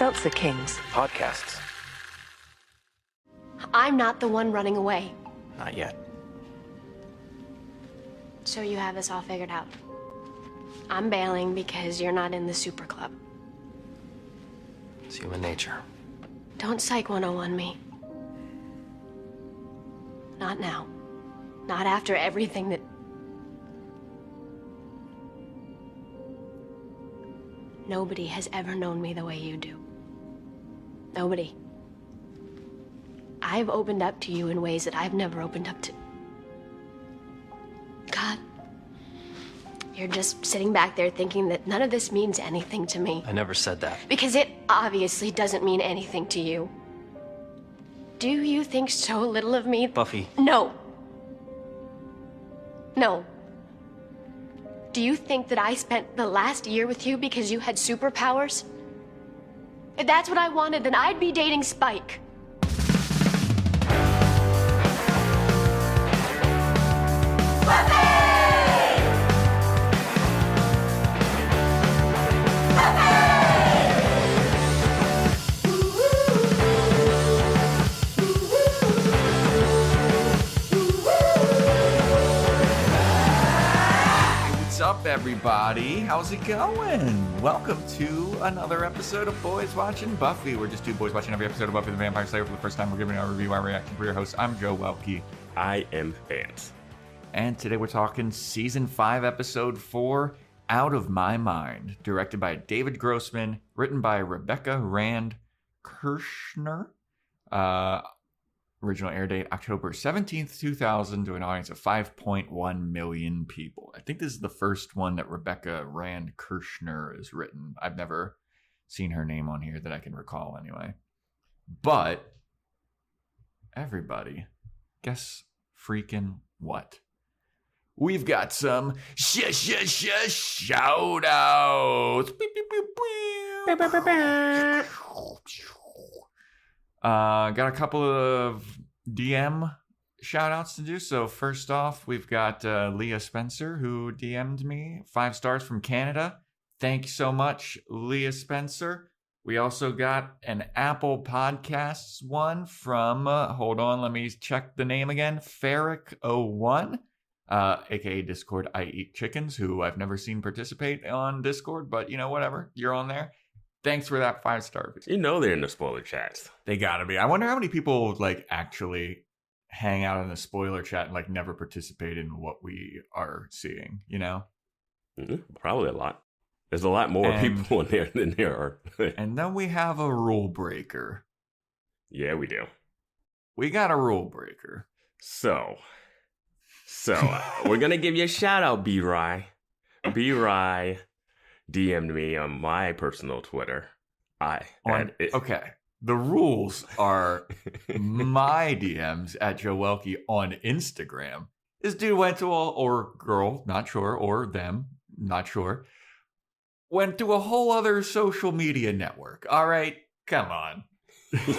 Seltzer Kings. Podcasts. I'm not the one running away. Not yet. So you have this all figured out. I'm bailing because you're not in the super club. It's human nature. Don't Psych 101 me. Not now. Not after everything that... Nobody has ever known me the way you do. Nobody. I've opened up to you in ways that I've never opened up to... God. You're just sitting back there thinking that none of this means anything to me. I never said that. Because it obviously doesn't mean anything to you. Do you think so little of me? Buffy. No. No. Do you think that I spent the last year with you because you had superpowers? If that's what I wanted, then I'd be dating Spike. Up, everybody? How's it going? Welcome to another episode of Boys Watching Buffy. We're just two boys watching every episode of Buffy the Vampire Slayer for the first time. We're giving our review, our reaction for your host. I'm Joe Welke. I am Vance. And today we're talking Season 5, Episode 4, Out of My Mind, directed by David Grossman, written by Rebecca Rand Kirshner. Original air date October 17th, 2000, to an audience of 5.1 million people. I think this is the first one that Rebecca Rand Kirshner has written. I've never seen her name on here that I can recall anyway. But, everybody, guess freaking what? We've got some shout outs. Got a couple of DM shout outs to do. So first off, we've got Leah Spencer, who DM'd me 5 stars from Canada. Thank you so much, Leah Spencer. We also got an Apple Podcasts one from, hold on, let me check the name again, Ferric01, aka Discord I Eat Chickens, who I've never seen participate on Discord, but you know, whatever, you're on there. Thanks for that 5-star. You know they're in the spoiler chats. They gotta be. I wonder how many people like actually hang out in the spoiler chat and like never participate in what we are seeing, you know? Probably a lot. There's a lot more people in there than there are. And then we have a rule breaker. Yeah, we do. We got a rule breaker. So we're going to give you a shout out, B-Rye. B-Rye DM'd me on my personal Twitter. Okay. The rules are my DMs at Joe Welke on Instagram. This dude went to or girl, not sure, or them, not sure, went to a whole other social media network. All right, come on.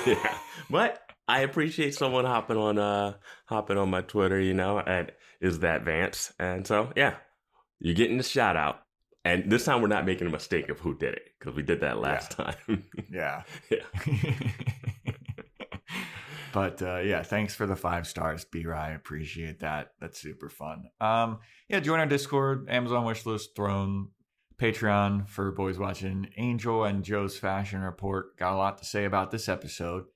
Yeah, but I appreciate someone hopping on my Twitter, you know, at Is That Vance? And so, yeah, you're getting the shout out. And this time we're not making a mistake of who did it, because we did that last time. Yeah. But yeah, thanks for the 5 stars, B-Rye. I appreciate that. That's super fun. Yeah, join our Discord, Amazon wishlist, Throne, Patreon for Boys Watching, Angel and Joe's Fashion Report. Got a lot to say about this episode.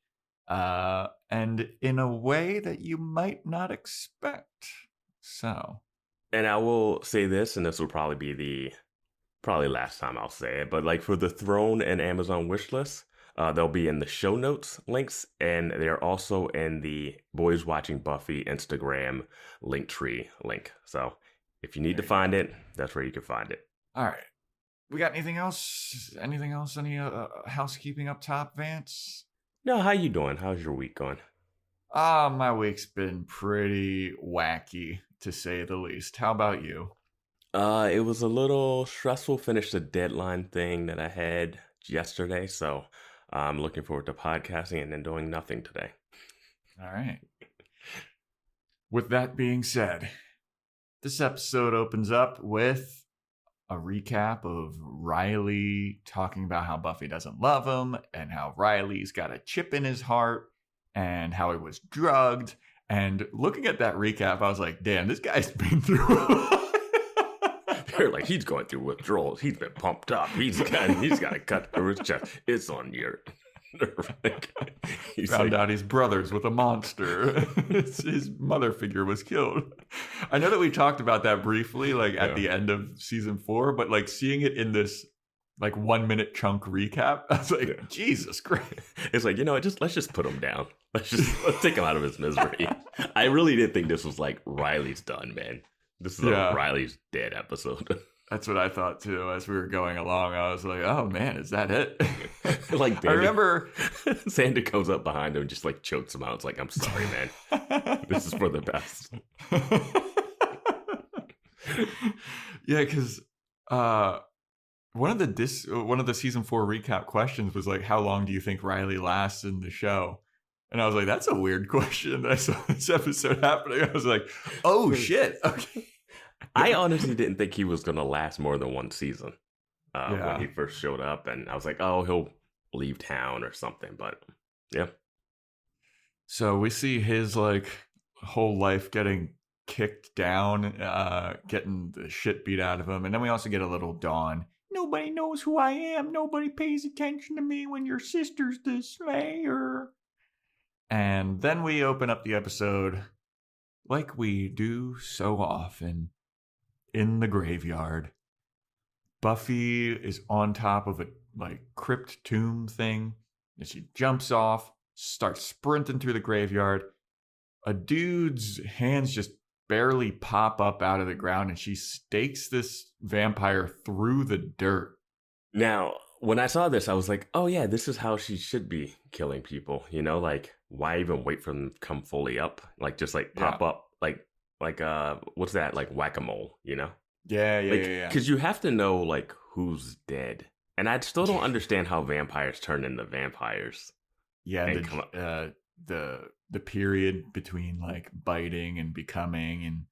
And in a way that you might not expect. So. And I will say this, and this will probably be the last time I'll say it, but like for the Throne and Amazon wish list, they'll be in the show notes links, and they're also in the Boys Watching Buffy Instagram Linktree link. So if you need to find it, that's where you can find it. All right. We got anything else? Anything else? Any housekeeping up top, Vance? No, how you doing? How's your week going? My week's been pretty wacky, to say the least. How about you? It was a little stressful. Finished the deadline thing that I had yesterday, so I'm looking forward to podcasting and then doing nothing today. All right. With that being said, this episode opens up with a recap of Riley talking about how Buffy doesn't love him and how Riley's got a chip in his heart and how he was drugged. And looking at that recap, I was like, damn, this guy's been through a lot. They're like, he's going through withdrawals. He's been pumped up. He's got a cut through his chest. It's on your... Found out he's brothers with a monster. His mother figure was killed. I know that we talked about that briefly, like at the end of season 4, but like seeing it in this like 1 minute chunk recap, I was like, Jesus Christ. It's like, let's just put him down. Let's take him out of his misery. I really did think this was like Riley's done, man. This is a Riley's dead episode. That's what I thought too. As we were going along, I was like, "Oh man, is that it?" Like I remember, Xander comes up behind him and just like chokes him out. It's like, "I'm sorry, man. This is for the best." Yeah, because one of the season 4 recap questions was like, "How long do you think Riley lasts in the show?" And I was like, "That's a weird question." I saw this episode happening. I was like, "Oh shit, okay." I honestly didn't think he was going to last more than one season when he first showed up. And I was like, oh, he'll leave town or something. But yeah. So we see his like whole life getting kicked down, getting the shit beat out of him. And then we also get a little Dawn. Nobody knows who I am. Nobody pays attention to me when your sister's the Slayer. And then we open up the episode like we do so often. In the graveyard, Buffy is on top of a like crypt tomb thing, and she jumps off, starts sprinting through the graveyard. A dude's hands just barely pop up out of the ground, and she stakes this vampire through the dirt. Now, when I saw this, I was like, oh yeah, this is how she should be killing people. Like why even wait for them to come fully up? Like just like pop up, like what's that, like whack-a-mole, Yeah. Because you have to know like who's dead, and I still don't understand how vampires turn into vampires. Yeah, the period between like biting and becoming,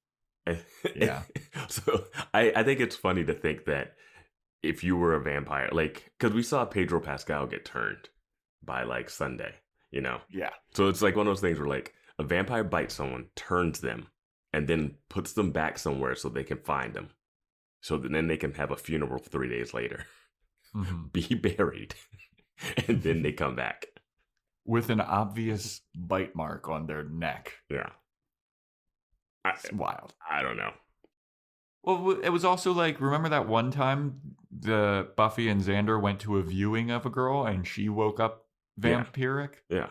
and yeah. So I think it's funny to think that if you were a vampire, like, because we saw Pedro Pascal get turned by like Sunday, Yeah. So it's like one of those things where like a vampire bites someone, turns them, and then puts them back somewhere so they can find them. So then they can have a funeral 3 days later, be buried, and then they come back. With an obvious bite mark on their neck. Yeah. It's wild. I don't know. Well, it was also like, remember that one time the Buffy and Xander went to a viewing of a girl and she woke up vampiric? Yeah.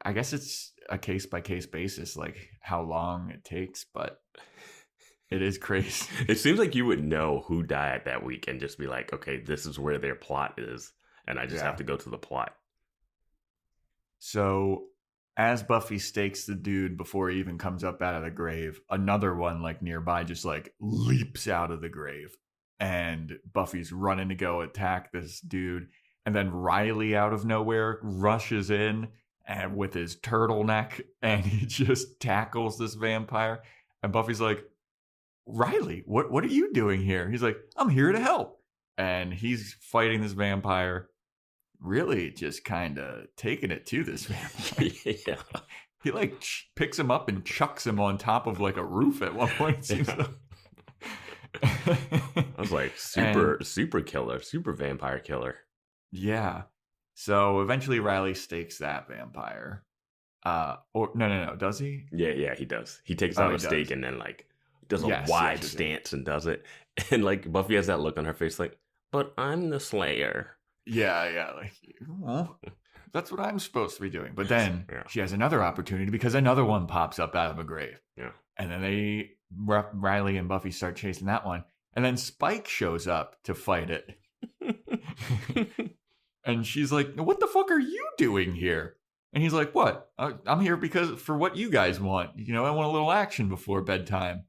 I guess it's a case-by-case basis, like how long it takes, but it is crazy. It seems like you would know who died that week and just be like, okay, this is where their plot is, and I just have to go to the plot. So as Buffy stakes the dude before he even comes up out of the grave, another one like nearby just like leaps out of the grave, and Buffy's running to go attack this dude, and then Riley out of nowhere rushes in and with his turtleneck, and he just tackles this vampire. And Buffy's like, Riley, what are you doing here? He's like, I'm here to help. And he's fighting this vampire, really just kind of taking it to this vampire. Yeah. He like picks him up and chucks him on top of like a roof at one point. It seems like. I was like, super killer, super vampire killer. Yeah. So eventually Riley stakes that vampire. Or no, does he? Yeah, he does. He takes out a stake and then like does a wide stance and does it. And like Buffy has that look on her face like, but I'm the Slayer. Yeah, like, well, that's what I'm supposed to be doing. But then she has another opportunity because another one pops up out of a grave. Yeah. And then Riley and Buffy start chasing that one. And then Spike shows up to fight it. And she's like, what the fuck are you doing here? And he's like, what? I'm here for what you guys want. I want a little action before bedtime.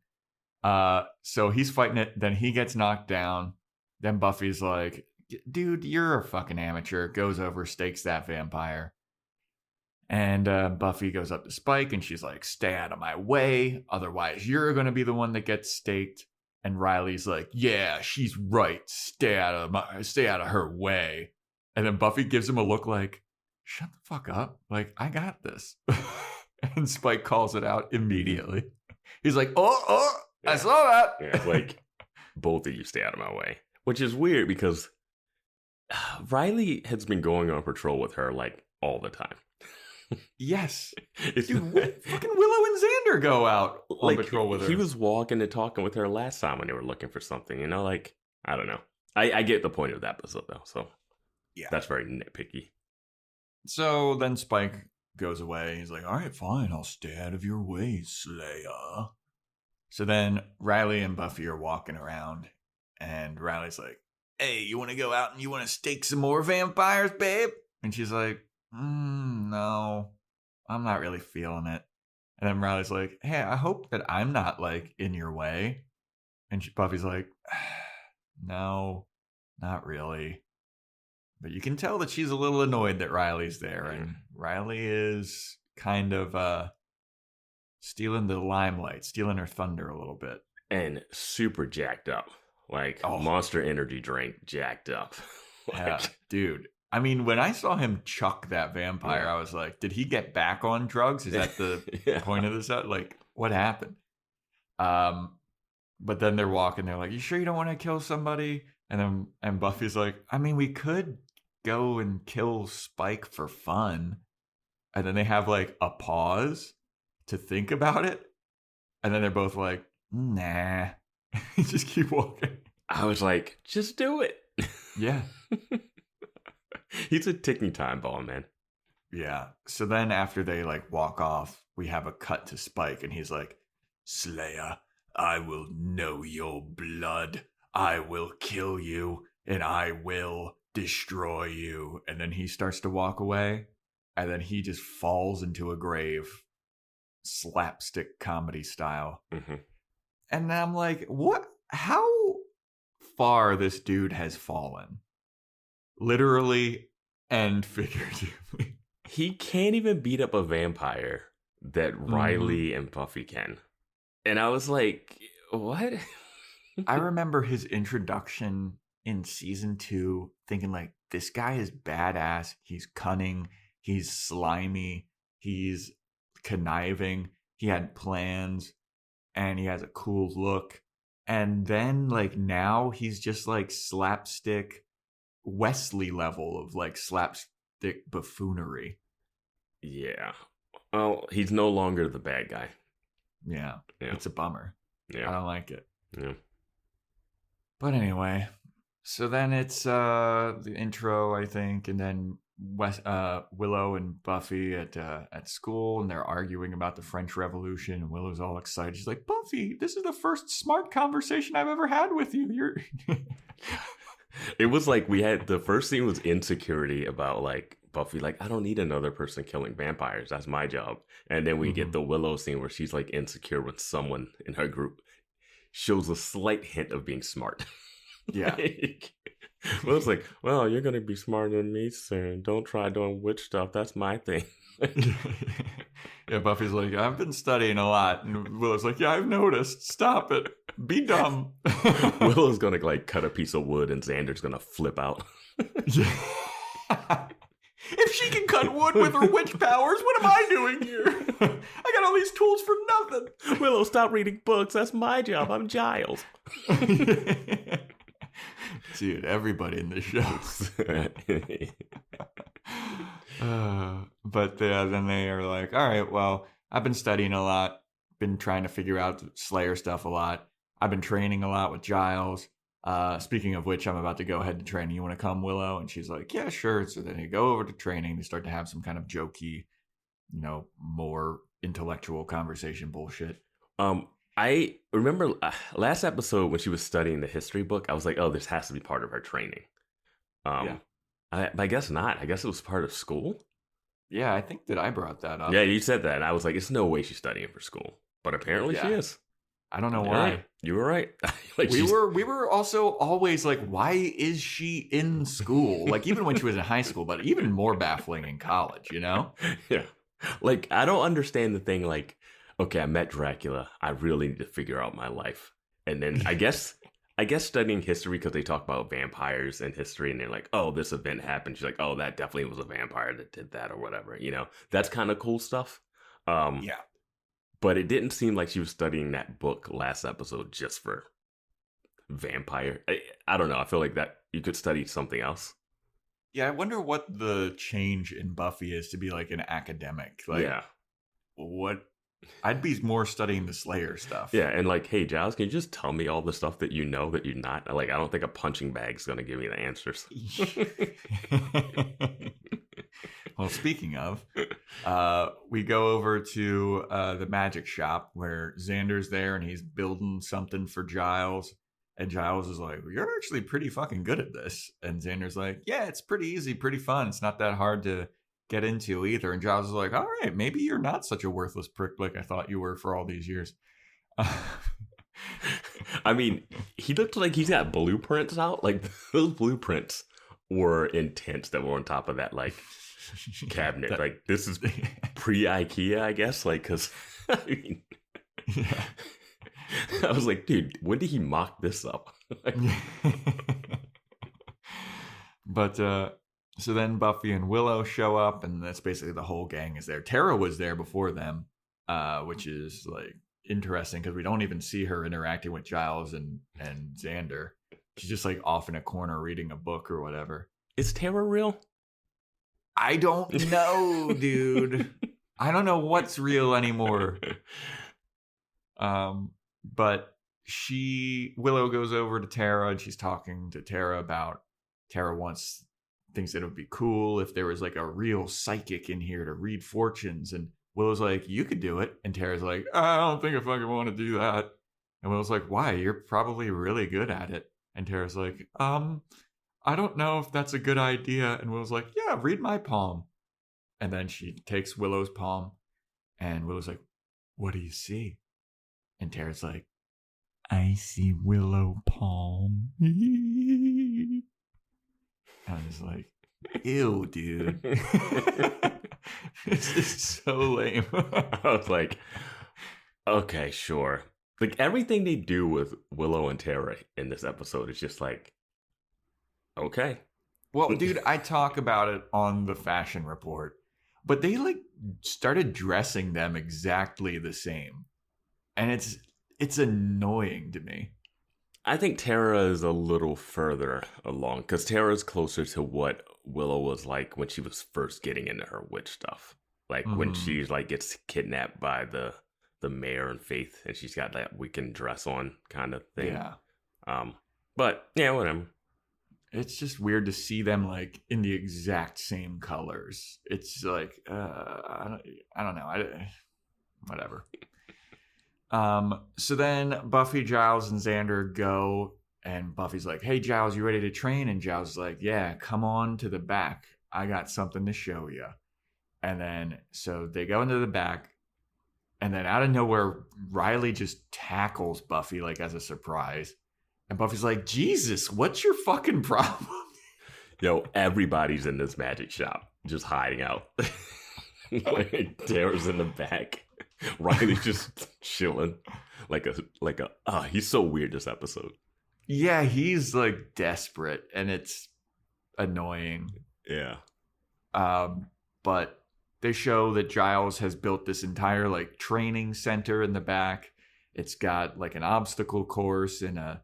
So he's fighting it. Then he gets knocked down. Then Buffy's like, dude, you're a fucking amateur. Goes over, stakes that vampire. And Buffy goes up to Spike and she's like, stay out of my way. Otherwise, you're going to be the one that gets staked. And Riley's like, yeah, she's right. Stay out of her way. And then Buffy gives him a look like, shut the fuck up. Like, I got this. And Spike calls it out immediately. He's like, oh, yeah. I saw that. Yeah, like, both of you stay out of my way. Which is weird because Riley has been going on patrol with her, like, all the time. Yes. Dude, fucking Willow and Xander go out on patrol with her. He was walking and talking with her last time when they were looking for something, you know? Like, I don't know. I get the point of that episode, though, so yeah, that's very nitpicky. So then Spike goes away. He's like, all right, fine, I'll stay out of your way, Slayer. So then Riley and Buffy are walking around, and Riley's like, hey, you want to go out and you want to stake some more vampires, babe? And she's like, no, I'm not really feeling it. And then Riley's like, hey, I hope that I'm not, like, in your way. And Buffy's like, no, not really. But you can tell that she's a little annoyed that Riley's there. And Riley is kind of stealing the limelight, stealing her thunder a little bit. And super jacked up. Like, Monster Energy drink jacked up. Yeah, dude. I mean, when I saw him chuck that vampire, I was like, did he get back on drugs? Is that the point of this? Like, what happened? But then they're walking. They're like, you sure you don't want to kill somebody? And Buffy's like, I mean, we could go and kill Spike for fun. And then they have, like, a pause to think about it. And then they're both like, nah. Just keep walking. I was like, just do it. Yeah. He's a ticking time bomb, man. Yeah. So then after they, like, walk off, we have a cut to Spike, and he's like, Slayer, I will know your blood. I will kill you, and I will destroy you. And then he starts to walk away, and then he just falls into a grave, slapstick comedy style. Mm-hmm. And I'm like, what? How far this dude has fallen? Literally and figuratively. He can't even beat up a vampire that Riley and Buffy can. And I was like, what? I remember his introduction in season 2 thinking, like, this guy is badass. He's cunning. He's slimy. He's conniving. He had plans. And he has a cool look. And then, like, now he's just, like, slapstick Wesley level of, like, slapstick buffoonery. Yeah. Well, he's no longer the bad guy. Yeah. It's a bummer. Yeah. I don't like it. Yeah. But anyway, so then it's the intro, I think, and then Willow and Buffy at school, and they're arguing about the French Revolution, and Willow's all excited. She's like, Buffy, this is the first smart conversation I've ever had with you. You're It was like we had the first scene was insecurity about, like, Buffy, like, I don't need another person killing vampires. That's my job. And then we get the Willow scene where she's, like, insecure when someone in her group shows a slight hint of being smart. Yeah. Willow's like, well, you're going to be smarter than me soon. Don't try doing witch stuff. That's my thing. Yeah, Buffy's like, I've been studying a lot. And Willow's like, yeah, I've noticed. Stop it. Be dumb. Willow's going to, like, cut a piece of wood and Xander's going to flip out. If she can cut wood with her witch powers, what am I doing here? I got all these tools for nothing. Willow, stop reading books. That's my job. I'm Giles. Dude, everybody in this show. But then they are like, all right, well, I've been studying a lot, been trying to figure out Slayer stuff a lot. I've been training a lot with Giles. Speaking of which, I'm about to go ahead to training. You want to come, Willow? And she's like, yeah, sure. So then they go over to training. They start to have some kind of jokey, more intellectual conversation bullshit. I remember last episode when she was studying the history book, I was like, oh, this has to be part of her training. Yeah. I guess not. I guess it was part of school. Yeah, I think that I brought that up. Yeah, you said that. And I was like, it's no way she's studying for school. But apparently she is. I don't know why. Yeah, you were right. Like we were also always like, why is she in school? Like, even when she was in high school, but even more baffling in college, Yeah. Like, I don't understand the thing, like, okay, I met Dracula. I really need to figure out my life. And then I guess studying history, because they talk about vampires in history, and they're like, oh, this event happened. She's like, oh, that definitely was a vampire that did that or whatever. That's kind of cool stuff. Yeah. But it didn't seem like she was studying that book last episode just for vampire. I don't know. I feel like that you could study something else. Yeah, I wonder what the change in Buffy is to be like an academic. Like, yeah. What? I'd be more studying the Slayer stuff. Yeah, and like, hey, Giles, can you just tell me all the stuff that you know that you're not? Like, I don't think a punching bag's going to give me the answers. Well, speaking of, we go over to the magic shop where Xander's there and he's building something for Giles. And Giles is like, well, you're actually pretty fucking good at this. And Xander's like, yeah, it's pretty easy, pretty fun. It's not that hard to get into either. And Giles is like, all right, maybe you're not such a worthless prick like I thought you were for all these years. I mean, he looked like he's got blueprints out. Like, those blueprints were intense that were on top of that, like, cabinet. Like, this is pre-IKEA, I guess. Like, because, I mean... Yeah. I was like, dude, when did he mock this up? But so then Buffy and Willow show up, and that's basically the whole gang is there. Tara was there before them, which is like interesting because we don't even see her interacting with Giles and Xander. She's just like off in a corner reading a book or whatever. Is Tara real? I don't know, dude. I don't know what's real anymore. But Willow goes over to Tara and she's talking to Tara about Tara thinks that it would be cool if there was like a real psychic in here to read fortunes. And Willow's like, you could do it. And Tara's like, I don't think I fucking want to do that. And Willow's like, why? You're probably really good at it. And Tara's like, I don't know if that's a good idea. And Willow's like, yeah, read my palm. And then she takes Willow's palm and Willow's like, what do you see? And Tara's like, I see Willow palm. And I'm just like, ew, dude. This is so lame. I was like, okay, sure. Like, everything they do with Willow and Tara in this episode is just like, okay. Well, dude, I talk about it on the fashion report, but they like started dressing them exactly the same. And it's annoying to me. I think Tara is a little further along because Tara's closer to what Willow was like when she was first getting into her witch stuff. Like when she like gets kidnapped by the mayor and Faith, and she's got that weekend dress on kind of thing. Yeah. But yeah, whatever. It's just weird to see them like in the exact same colors. It's like I don't know. Whatever. So then Buffy, Giles, and Xander go, and Buffy's like, hey, Giles, you ready to train? And Giles is like, yeah, come on to the back. I got something to show you. And then, so they go into the back, and then out of nowhere, Riley just tackles Buffy, like, as a surprise. And Buffy's like, Jesus, what's your fucking problem? Yo, everybody's in this magic shop, just hiding out. Tara's in the back. Riley's just chilling he's so weird this episode. Yeah, he's like desperate and it's annoying. Yeah. But they show that Giles has built this entire like training center in the back. It's got like an obstacle course and a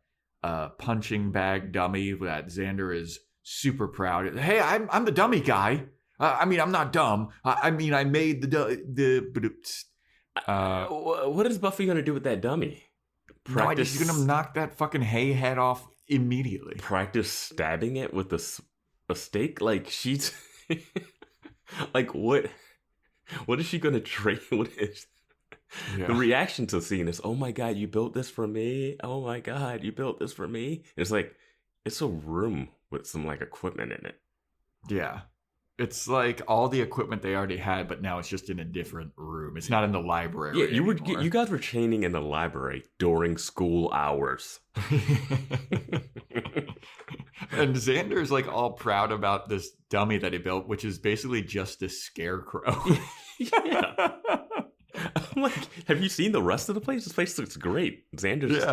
punching bag dummy that Xander is super proud of. Hey, I'm the dummy guy. I mean, I'm not dumb. I mean, I made what is Buffy going to do with that dummy? Practice. No, she's going to knock that fucking hay head off immediately. Practice stabbing it with a stake? Like, she's... like, what is she going to train? What is... Yeah. The reaction to the scene is, oh my God, you built this for me? Oh my God, you built this for me? It's like, it's a room with some, like, equipment in it. Yeah. It's like all the equipment they already had, but now it's just in a different room. It's not in the library. Yeah, you guys were training in the library during school hours. And Xander's like all proud about this dummy that he built, which is basically just a scarecrow. Yeah. I'm like, have you seen the rest of the place? This place looks great. Xander's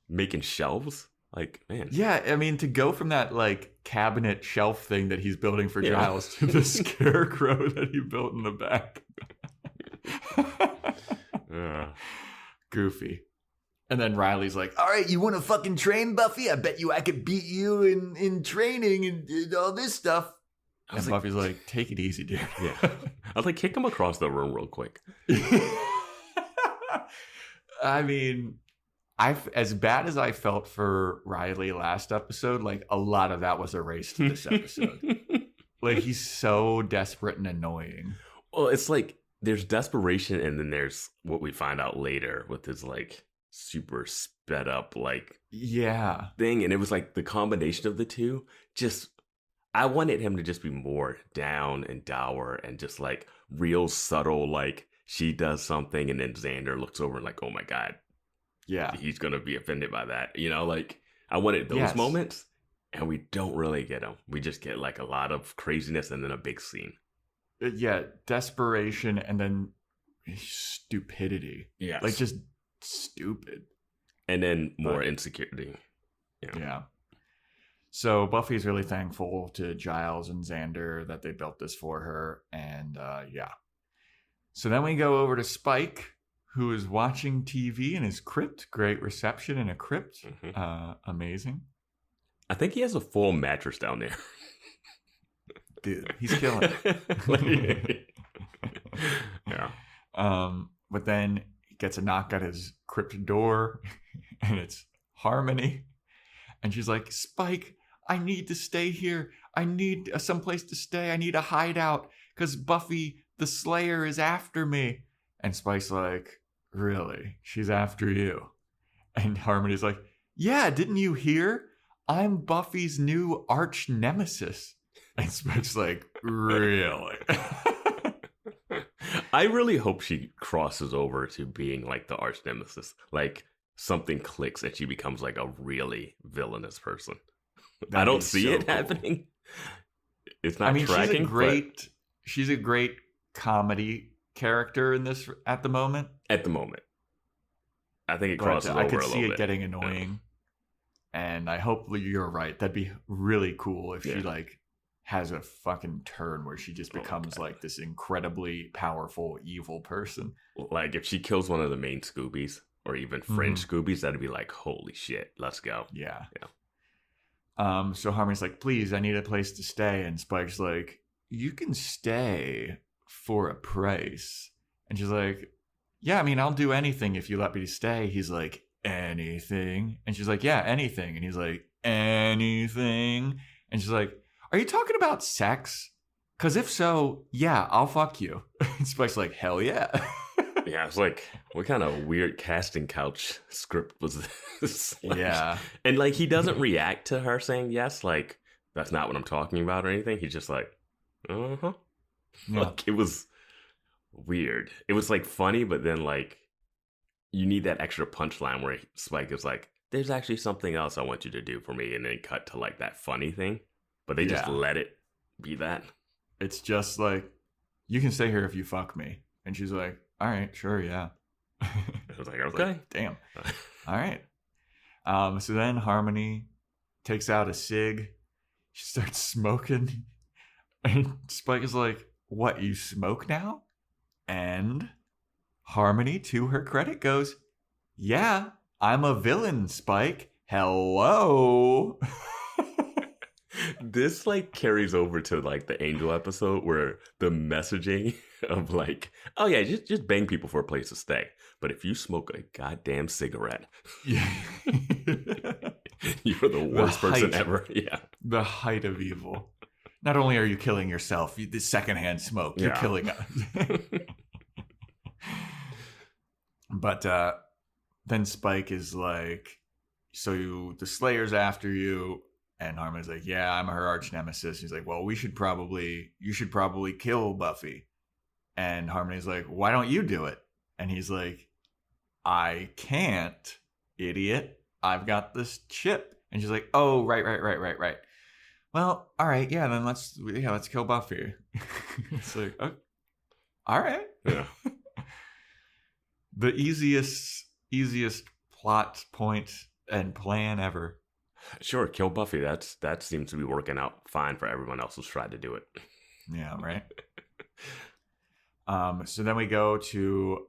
making shelves. Like, man. Yeah, I mean, to go from that, like, cabinet shelf thing that he's building for Giles to the scarecrow that he built in the back. Goofy. And then Riley's like, all right, you want to fucking train Buffy? I bet you I could beat you in training and all this stuff. And Buffy's like, take it easy, dude. Yeah. I was like, kick him across the room real quick. I mean, as bad as I felt for Riley last episode, like, a lot of that was erased in this episode. Like, he's so desperate and annoying. Well, it's like, there's desperation, and then there's what we find out later with his, like, super sped up, like, thing. And it was like the combination of the two. Just, I wanted him to just be more down and dour and just, like, real subtle, like, she does something, and then Xander looks over and, like, oh my God. Yeah. He's going to be offended by that. You know, like, I wanted those moments, and we don't really get them. We just get, like, a lot of craziness and then a big scene. Yeah, desperation and then stupidity. Yeah. Like, just stupid. And then more insecurity. Yeah. So Buffy's really thankful to Giles and Xander that they built this for her. And so then we go over to Spike, who is watching TV in his crypt. Great reception in a crypt. Mm-hmm. Amazing. I think he has a full mattress down there. Dude, he's killing it. Yeah. But then he gets a knock at his crypt door, and it's Harmony. And she's like, Spike, I need to stay here. I need someplace to stay. I need a hideout because Buffy the Slayer is after me. And Spike's like, really? She's after you? And Harmony's like, yeah, didn't you hear? I'm Buffy's new arch nemesis. And Spike's like, really? I really hope she crosses over to being like the arch nemesis. Like something clicks and she becomes like a really villainous person. I don't see it happening. It's not tracking. She's a great comedy character in this at the moment. At the moment. I think it crosses over a little bit. I could see it getting annoying. And I hope you're right. That'd be really cool if she like has a fucking turn where she just becomes like this incredibly powerful evil person. Like if she kills one of the main Scoobies or even fringe Scoobies, that'd be like, holy shit, let's go. Yeah. So Harmony's like, please, I need a place to stay. And Spike's like, you can stay for a price. And she's like, yeah, I mean, I'll do anything if you let me stay. He's like, anything? And she's like, yeah, anything. And he's like, anything? And she's like, are you talking about sex? Because if so, yeah, I'll fuck you. And Spike's like, hell yeah. Yeah, it's like, what kind of weird casting couch script was this? Like, yeah. And like, he doesn't react to her saying yes. Like, that's not what I'm talking about or anything. He's just like, uh-huh. Yeah. Like, it was weird. It was like funny, but then like, you need that extra punchline where Spike is like, there's actually something else I want you to do for me. And then cut to like that funny thing. But they just let it be that. It's just like, you can stay here if you fuck me. And she's like, all right, sure, yeah. I was like, okay. Like, damn. All right. So then Harmony takes out a cig. She starts smoking. And Spike is like, what, you smoke now? And Harmony, to her credit, goes, yeah, I'm a villain, Spike. Hello. This like carries over to like the Angel episode where the messaging of like, oh yeah, just bang people for a place to stay. But if you smoke a goddamn cigarette, you're the worst person ever. Yeah. The height of evil. Not only are you killing yourself, the secondhand smoke, you're killing us. But then Spike is like, so the Slayer's after you. And Harmony's like, yeah, I'm her arch nemesis. He's like, well, you should probably kill Buffy. And Harmony's like, why don't you do it? And he's like, I can't, idiot. I've got this chip. And she's like, oh, right. Well, all right, yeah, then let's kill Buffy. It's like, oh, all right. Yeah. The easiest plot point and plan ever. Sure, kill Buffy. That seems to be working out fine for everyone else who's tried to do it. Yeah, right. So then we go to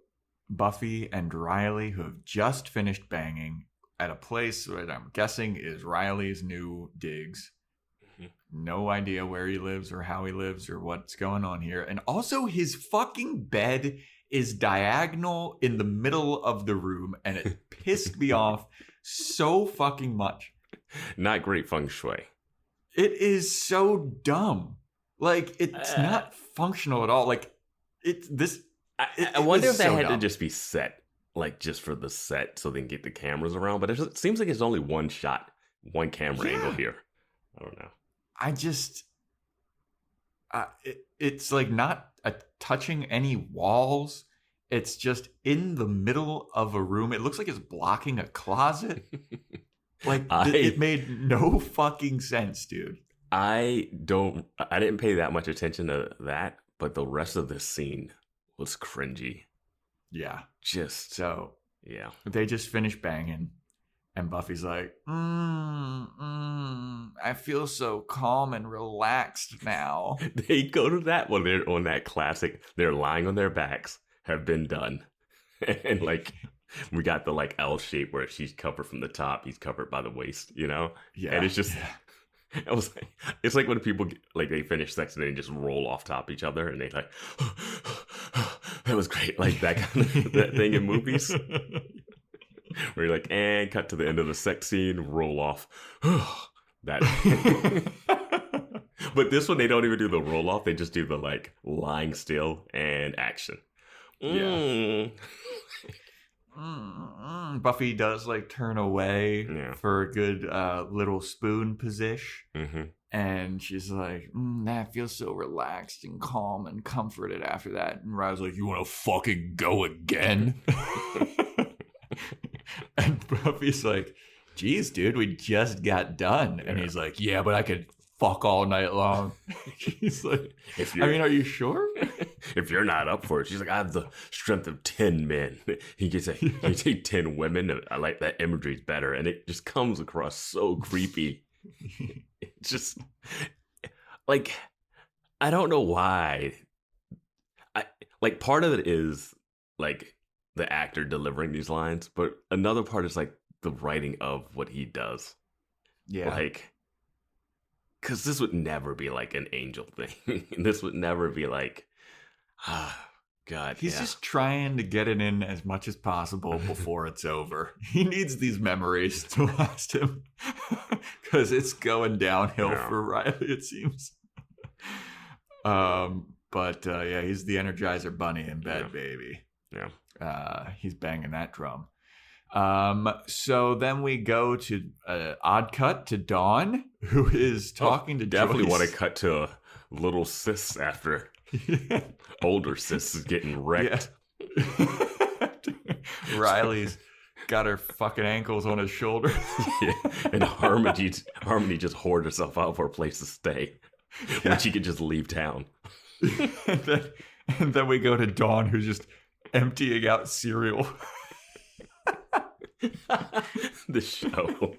Buffy and Riley, who have just finished banging at a place that I'm guessing is Riley's new digs. No idea where he lives or how he lives or what's going on here. And also his fucking bed is diagonal in the middle of the room, and it pissed me off so fucking much. Not great feng shui. It is so dumb. Like, it's not functional at all. Like, I wonder if that so had dumb. to just be set, like just for the set so they can get the cameras around. But it seems like it's only one shot, one camera angle here. I don't know. I just, it's like not touching any walls. It's just in the middle of a room. It looks like it's blocking a closet. Like, it made no fucking sense, dude. I didn't pay that much attention to that, but the rest of this scene was cringy. Yeah. Just, So, yeah. they just finished banging. And Buffy's like, I feel so calm and relaxed now. They go to that when they're on that classic, they're lying on their backs, have been done. And like, we got the like L shape where she's covered from the top, he's covered by the waist, you know? Yeah. And it's just, it's like when people, like they finish sex and they just roll off top each other and they like, that was great. Like that kind of that thing in movies. Where you're like, and cut to the end of the sex scene, roll off. That. But this one, they don't even do the roll off. They just do the like lying still and action. Yeah. Buffy does like turn away for a good little spoon position. Mm-hmm. And she's like, that feels so relaxed and calm and comforted after that. And Riley's like, you want to fucking go again? And Buffy's like, geez, dude, we just got done. And he's like, yeah, but I could fuck all night long. She's like, are you sure? If you're not up for it, she's like, I have the strength of 10 men. He gets you take 10 women. I like that imagery's better. And it just comes across so creepy. It's just like, I don't know why. Like part of it is like the actor delivering these lines, but another part is like the writing of what he does. Yeah. Like, because this would never be like an Angel thing. This would never be like, God. He's just trying to get it in as much as possible before it's over. He needs these memories to last him because it's going downhill for Riley, it seems. But he's the Energizer Bunny in bed, baby. Yeah. He's banging that drum. So then we go to odd cut to Dawn, who is talking to definitely Joyce. Want to cut to a little sis after older sis is getting wrecked. Yeah. Riley's got her fucking ankles on his shoulder. Yeah. And Harmony just hoarded herself out for a place to stay when she could just leave town. and then we go to Dawn, who's just emptying out cereal. The show.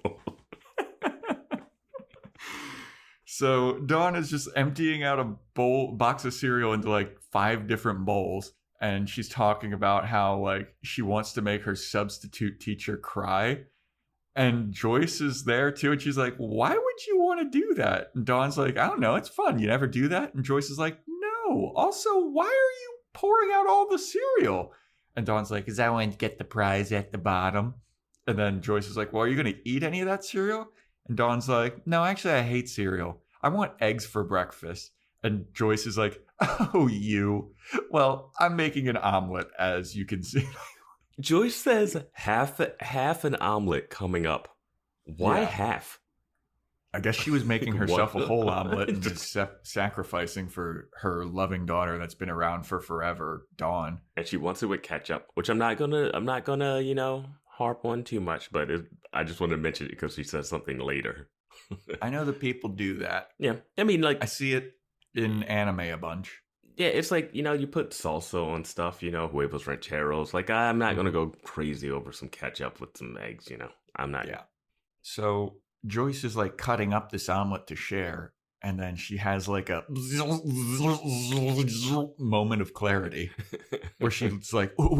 So Dawn is just emptying out a box of cereal into like 5 different bowls, and she's talking about how like she wants to make her substitute teacher cry. And Joyce is there too, and she's like, why would you want to do that? And Dawn's like, I don't know, it's fun. You never do that? And Joyce is like, no. Also, why are you pouring out all the cereal? And Dawn's like, because I want to get the prize at the bottom. And then Joyce is like, well, are you going to eat any of that cereal? And Dawn's like, no, actually, I hate cereal. I want eggs for breakfast. And Joyce is like, oh, you. Well, I'm making an omelet, as you can see. Joyce says half an omelet coming up. Why half? I guess she was making herself a whole omelet and just sacrificing for her loving daughter that's been around for forever, Dawn. And she wants it with ketchup, which I'm not gonna, harp on too much, but I just want to mention it because she says something later. I know that people do that. Yeah. I mean, like, I see it in anime a bunch. Yeah, it's like, you put salsa on stuff, huevos rancheros. Like, I'm not going to go crazy over some ketchup with some eggs, I'm not. Yeah. So Joyce is like cutting up this omelet to share, and then she has like a moment of clarity where she's like, oh,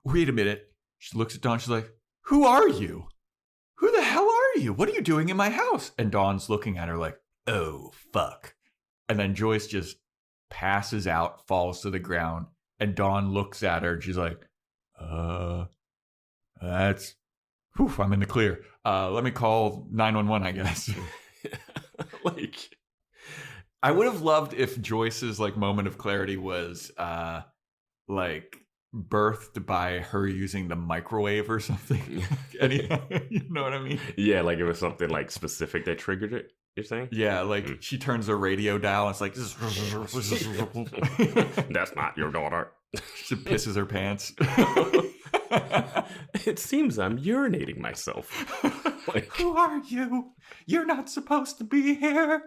wait a minute. She looks at Dawn. She's like, who are you? Who the hell are you? What are you doing in my house? And Dawn's looking at her like, oh, fuck. And then Joyce just passes out, falls to the ground. And Dawn looks at her and she's like, that's, whew, I'm in the clear. Let me call 911, I guess. Like, I would have loved if Joyce's like moment of clarity was like birthed by her using the microwave or something. You know what I mean? yeah, like it was something like specific that triggered it. You're saying? Yeah, like she turns the radio dial. And it's like that's not your daughter. She pisses her pants. It seems I'm urinating myself. Like, who are you? You're not supposed to be here.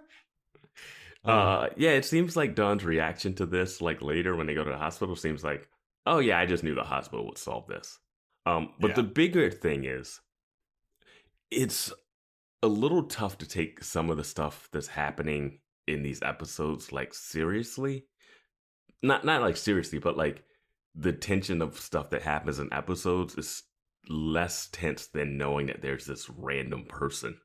Yeah, it seems like Dawn's reaction to this, like later when they go to the hospital, seems like, oh yeah, I just knew the hospital would solve this. But the bigger thing is, it's a little tough to take some of the stuff that's happening in these episodes like seriously. Not like seriously, but like the tension of stuff that happens in episodes is less tense than knowing that there's this random person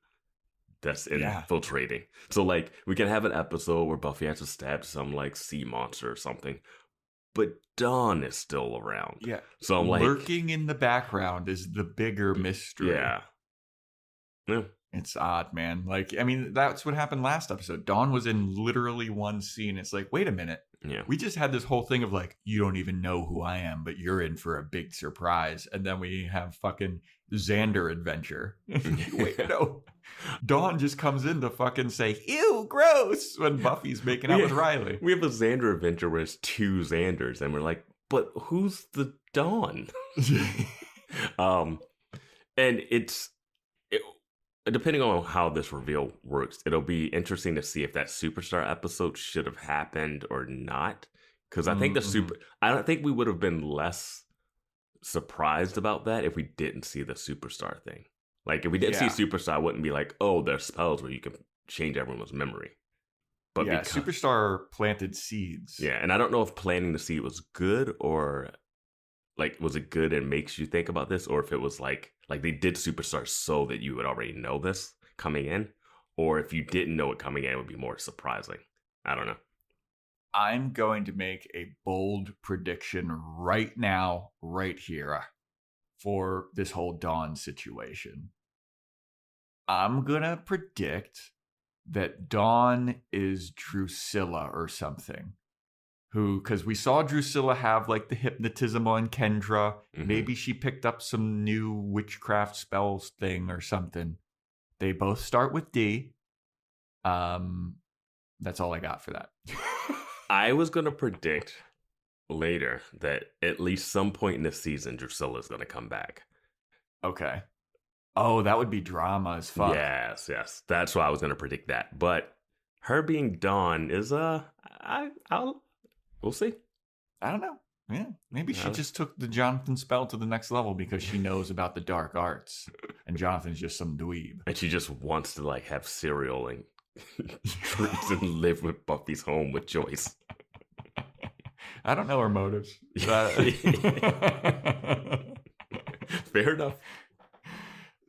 that's infiltrating. So like we can have an episode where Buffy has to stab some like sea monster or something, but Dawn is still around. Yeah. So I'm like, lurking in the background is the bigger mystery. Yeah. It's odd, man. Like, I mean, that's what happened last episode. Dawn was in literally one scene. It's like, wait a minute. Yeah. We just had this whole thing of like, you don't even know who I am, but you're in for a big surprise. And then we have fucking Xander adventure. Wait, no. Dawn just comes in to fucking say, ew, gross, when Buffy's making out with Riley. We have a Xander adventure where it's two Xanders, and we're like, but who's the Dawn? And depending on how this reveal works, it'll be interesting to see if that Superstar episode should have happened or not. Because I think I don't think we would have been less surprised about that if we didn't see the Superstar thing. Like if we didn't see Superstar, I wouldn't be like, oh, there's spells where you can change everyone's memory. But Superstar planted seeds. Yeah, and I don't know if planting the seed was good or like was it good and makes you think about this, or if it was like they did Superstar so that you would already know this coming in, or if you didn't know it coming in, it would be more surprising. I don't know. I'm going to make a bold prediction right now, right here, for this whole Dawn situation. I'm going to predict that Dawn is Drusilla or something. Because we saw Drusilla have like the hypnotism on Kendra. Mm-hmm. Maybe she picked up some new witchcraft spells thing or something. They both start with D. That's all I got for that. I was going to predict later that at least some point in this season, Drusilla is going to come back. Okay. Oh, that would be drama as fuck. Yes. That's why I was going to predict that. But her being Dawn is, we'll see. I don't know. Yeah, maybe she just took the Jonathan spell to the next level because she knows about the dark arts, and Jonathan's just some dweeb. And she just wants to like have cereal and treats and live with Buffy's home with Joyce. I don't know her motives. Fair enough.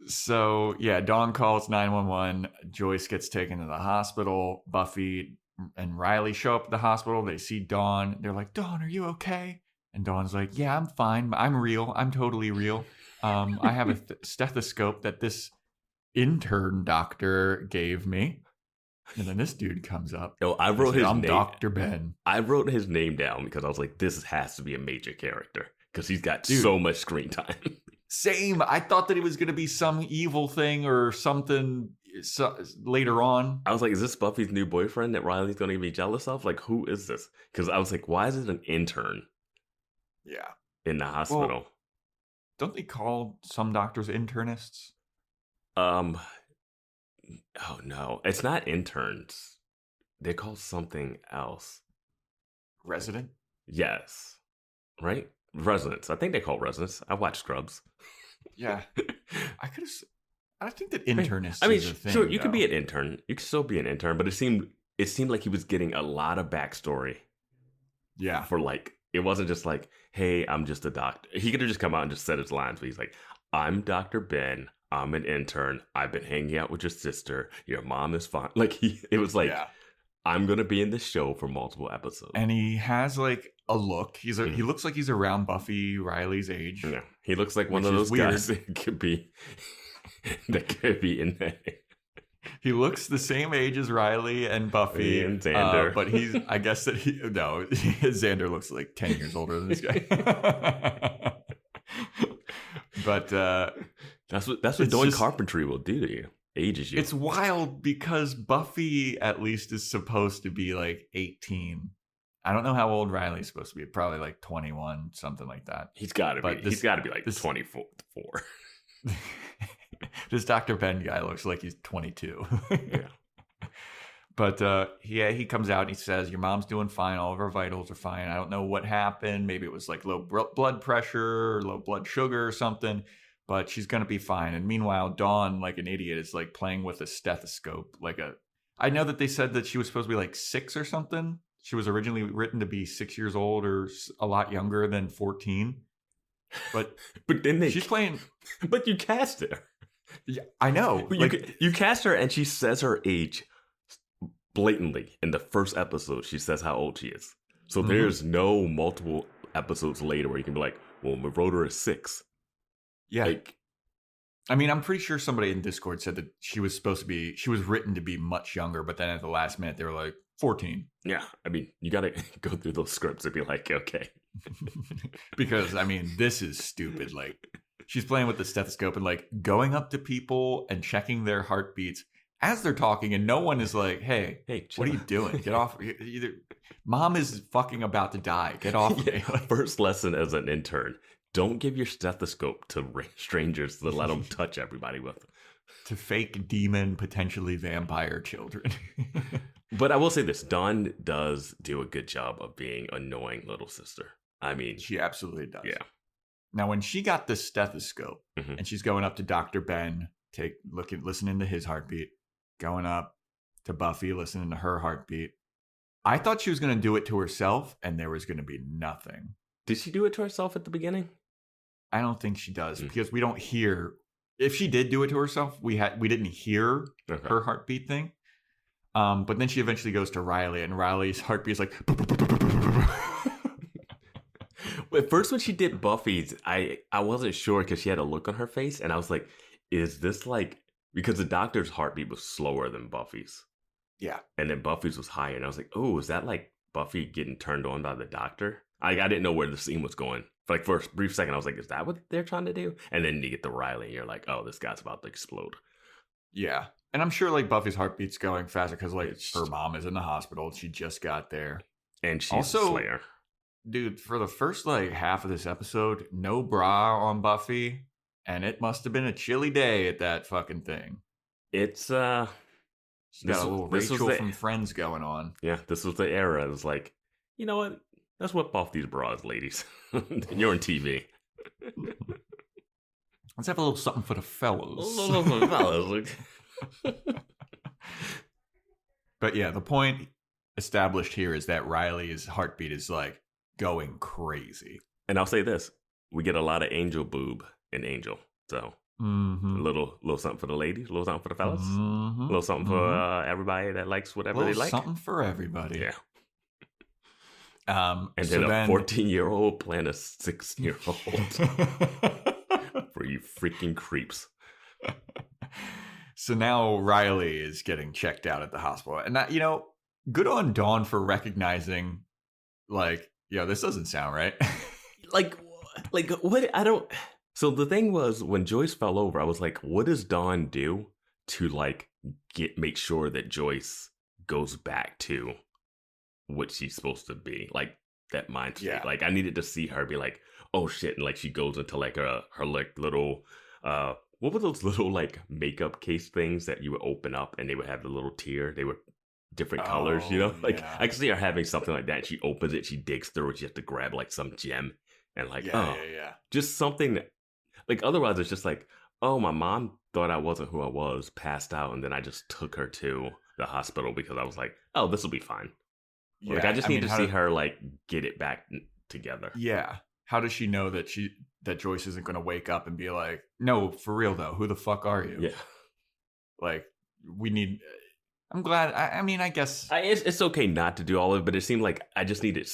So yeah, Dawn calls 911. Joyce gets taken to the hospital. Buffy and Riley show up at the hospital. They see Dawn. They're like, Dawn, are you okay? And Dawn's like, yeah, I'm fine. I'm real. I'm totally real. I have a stethoscope that this intern doctor gave me. And then this dude comes up. Yo, I wrote his name. I'm Dr. Ben. I wrote his name down because I was like, this has to be a major character because he's got so much screen time. Same. I thought that it was going to be some evil thing or something later on. I was like, is this Buffy's new boyfriend that Riley's going to be jealous of? Like, who is this? Because I was like, why is it an intern? Yeah. In the hospital. Well, don't they call some doctors internists? Oh no. It's not interns. They call something else. Resident? Yes. Right? Residents. I think they call residents. I watch Scrubs. Yeah. I think that internist I mean, is a thing. sure, you could though. be an intern. You could still be an intern, but it seemed like he was getting a lot of backstory. Yeah. For like, it wasn't just like, hey, I'm just a doctor. He could have just come out and just said his lines, but he's like, I'm Dr. Ben. I'm an intern. I've been hanging out with your sister. Your mom is fine. Like, it was like, I'm going to be in this show for multiple episodes. And he has like a look. He looks like he's around Buffy Riley's age. Yeah. He looks like one of those guys that could be in that. He looks the same age as Riley and Buffy and Xander, but I guess that Xander looks like 10 years older than this guy. But that's what doing carpentry will do to you. Ages you. It's wild because Buffy at least is supposed to be like 18. I don't know how old Riley's supposed to be. Probably like 21, something like that. He's got to be. He's got to be like 24. This Dr. Ben guy looks like he's 22. Yeah. But he comes out and he says, your mom's doing fine. All of her vitals are fine. I don't know what happened. Maybe it was like low blood pressure or low blood sugar or something. But she's going to be fine. And meanwhile, Dawn, like an idiot, is like playing with a stethoscope. I know that they said that she was supposed to be like 6 or something. She was originally written to be 6 years old or a lot younger than 14. But then she's playing. But you cast her. Yeah, I know. You cast her and she says her age blatantly in the first episode. She says how old she is. So there's no multiple episodes later where you can be like, well, we wrote her at 6. Yeah. I mean, I'm pretty sure somebody in Discord said that she was written to be much younger, but then at the last minute they were like 14. Yeah. I mean, you got to go through those scripts and be like, okay. Because, I mean, this is stupid. Like, she's playing with the stethoscope and like going up to people and checking their heartbeats as they're talking, and no one is like, hey, what are you doing? Get off. Either mom is fucking about to die. Get off me. First lesson as an intern. Don't give your stethoscope to strangers to let them touch everybody with. To fake demon, potentially vampire children. But I will say this. Dawn does do a good job of being annoying little sister. I mean, she absolutely does. Yeah. Now, when she got the stethoscope and she's going up to Dr. Ben, listening to his heartbeat, going up to Buffy, listening to her heartbeat, I thought she was going to do it to herself and there was going to be nothing. Did she do it to herself at the beginning? I don't think she does because we don't hear. If she did do it to herself, we didn't hear her heartbeat thing. But then she eventually goes to Riley, and Riley's heartbeat is like. At first, when she did Buffy's, I wasn't sure because she had a look on her face, and I was like, "Is this like because the doctor's heartbeat was slower than Buffy's?" Yeah, and then Buffy's was higher, and I was like, "Oh, is that like Buffy getting turned on by the doctor?" I didn't know where the scene was going. For a brief second, I was like, is that what they're trying to do? And then you get to Riley, and you're like, oh, this guy's about to explode. Yeah. And I'm sure, like, Buffy's heartbeat's going faster because, like, her mom is in the hospital. She just got there. And she's also, a slayer. Dude, for the first, like, half of this episode, no bra on Buffy. And it must have been a chilly day at that fucking thing. It's, She's got a little Rachel from Friends going on. Yeah, this was the era. It was like, you know what? Let's whip off these bras, ladies. You're on TV. Let's have a little something for the fellows. But yeah, the point established here is that Riley's heartbeat is like going crazy. And I'll say this. We get a lot of angel boob in Angel. So a little something for the ladies, a little something for the fellas, a little something for everybody that likes whatever they like. Something for everybody. Yeah. And then a 14-year-old playing a 6-year-old. For you freaking creeps. So now Riley is getting checked out at the hospital. And that, good on Dawn for recognizing, like, this doesn't sound right. like what? I don't. So the thing was, when Joyce fell over, I was like, what does Dawn do to, like, make sure that Joyce goes back to what she's supposed to be, like that mind state. Like I needed to see her be like, oh shit, and like she goes into like her like little what were those little like makeup case things that you would open up and they would have the little tear, they were different colors, like I can see her having something like that. She opens it, she digs through it, she has to grab like some gem and like just something that Like, otherwise, it's just like, oh, my mom thought I wasn't who I was, passed out, and then I just took her to the hospital because I was like, oh, this will be fine. Yeah, Like, I just need to see how her, like, get it back together. Yeah. How does she know that Joyce isn't going to wake up and be like, no, for real though, who the fuck are you? Yeah. Like, I'm glad. I guess. It's okay not to do all of it, but it seemed like I just needed.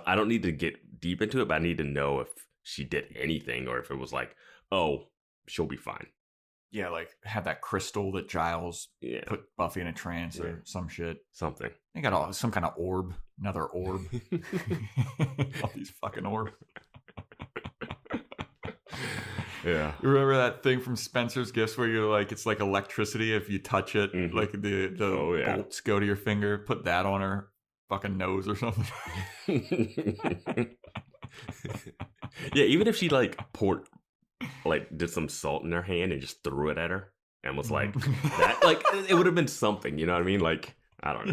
I don't need to get deep into it, but I need to know if she did anything or if it was like, oh, she'll be fine. Yeah, like have that crystal that Giles Yeah. put Buffy in a trance or some shit. Something. They got some kind of orb, another orb. All these fucking orbs. Yeah. You remember that thing from Spencer's Gifts where you're like, it's like electricity if you touch it, like the bolts go to your finger. Put that on her fucking nose or something. Yeah, even if she like did some salt in her hand and just threw it at her and was like that, like it would have been something, you know what I mean? Like, I don't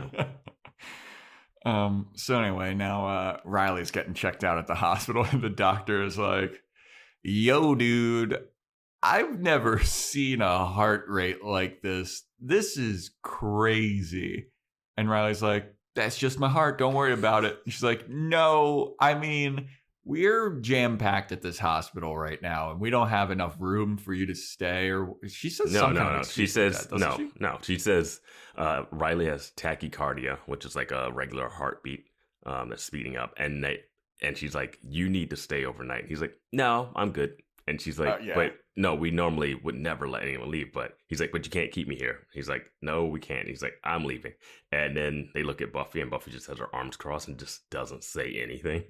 know. So anyway, now Riley's getting checked out at the hospital and the doctor is like, yo, dude, I've never seen a heart rate like this. This is crazy. And Riley's like, that's just my heart. Don't worry about it. And she's like, no, I mean, we're jam-packed at this hospital right now, and we don't have enough room for you to stay. Or she says no. She says like that, no. She says Riley has tachycardia, which is like a regular heartbeat that's speeding up, and she's like, you need to stay overnight. He's like, no, I'm good. And she's like, but no, we normally would never let anyone leave. But he's like, but you can't keep me here. He's like, no, we can't. He's like, I'm leaving. And then they look at Buffy, and Buffy just has her arms crossed and just doesn't say anything.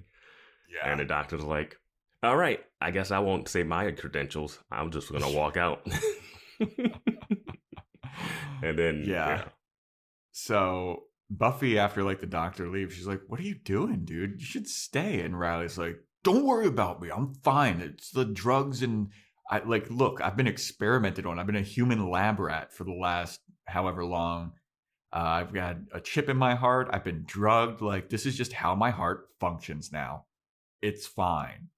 Yeah. And the doctor's like, all right, I guess I won't say my credentials. I'm just going to walk out. And then, yeah. So Buffy, after like the doctor leaves, she's like, what are you doing, dude? You should stay. And Riley's like, don't worry about me. I'm fine. It's the drugs. And look, I've been experimented on. I've been a human lab rat for the last however long. I've got a chip in my heart. I've been drugged. Like, this is just how my heart functions now. It's fine.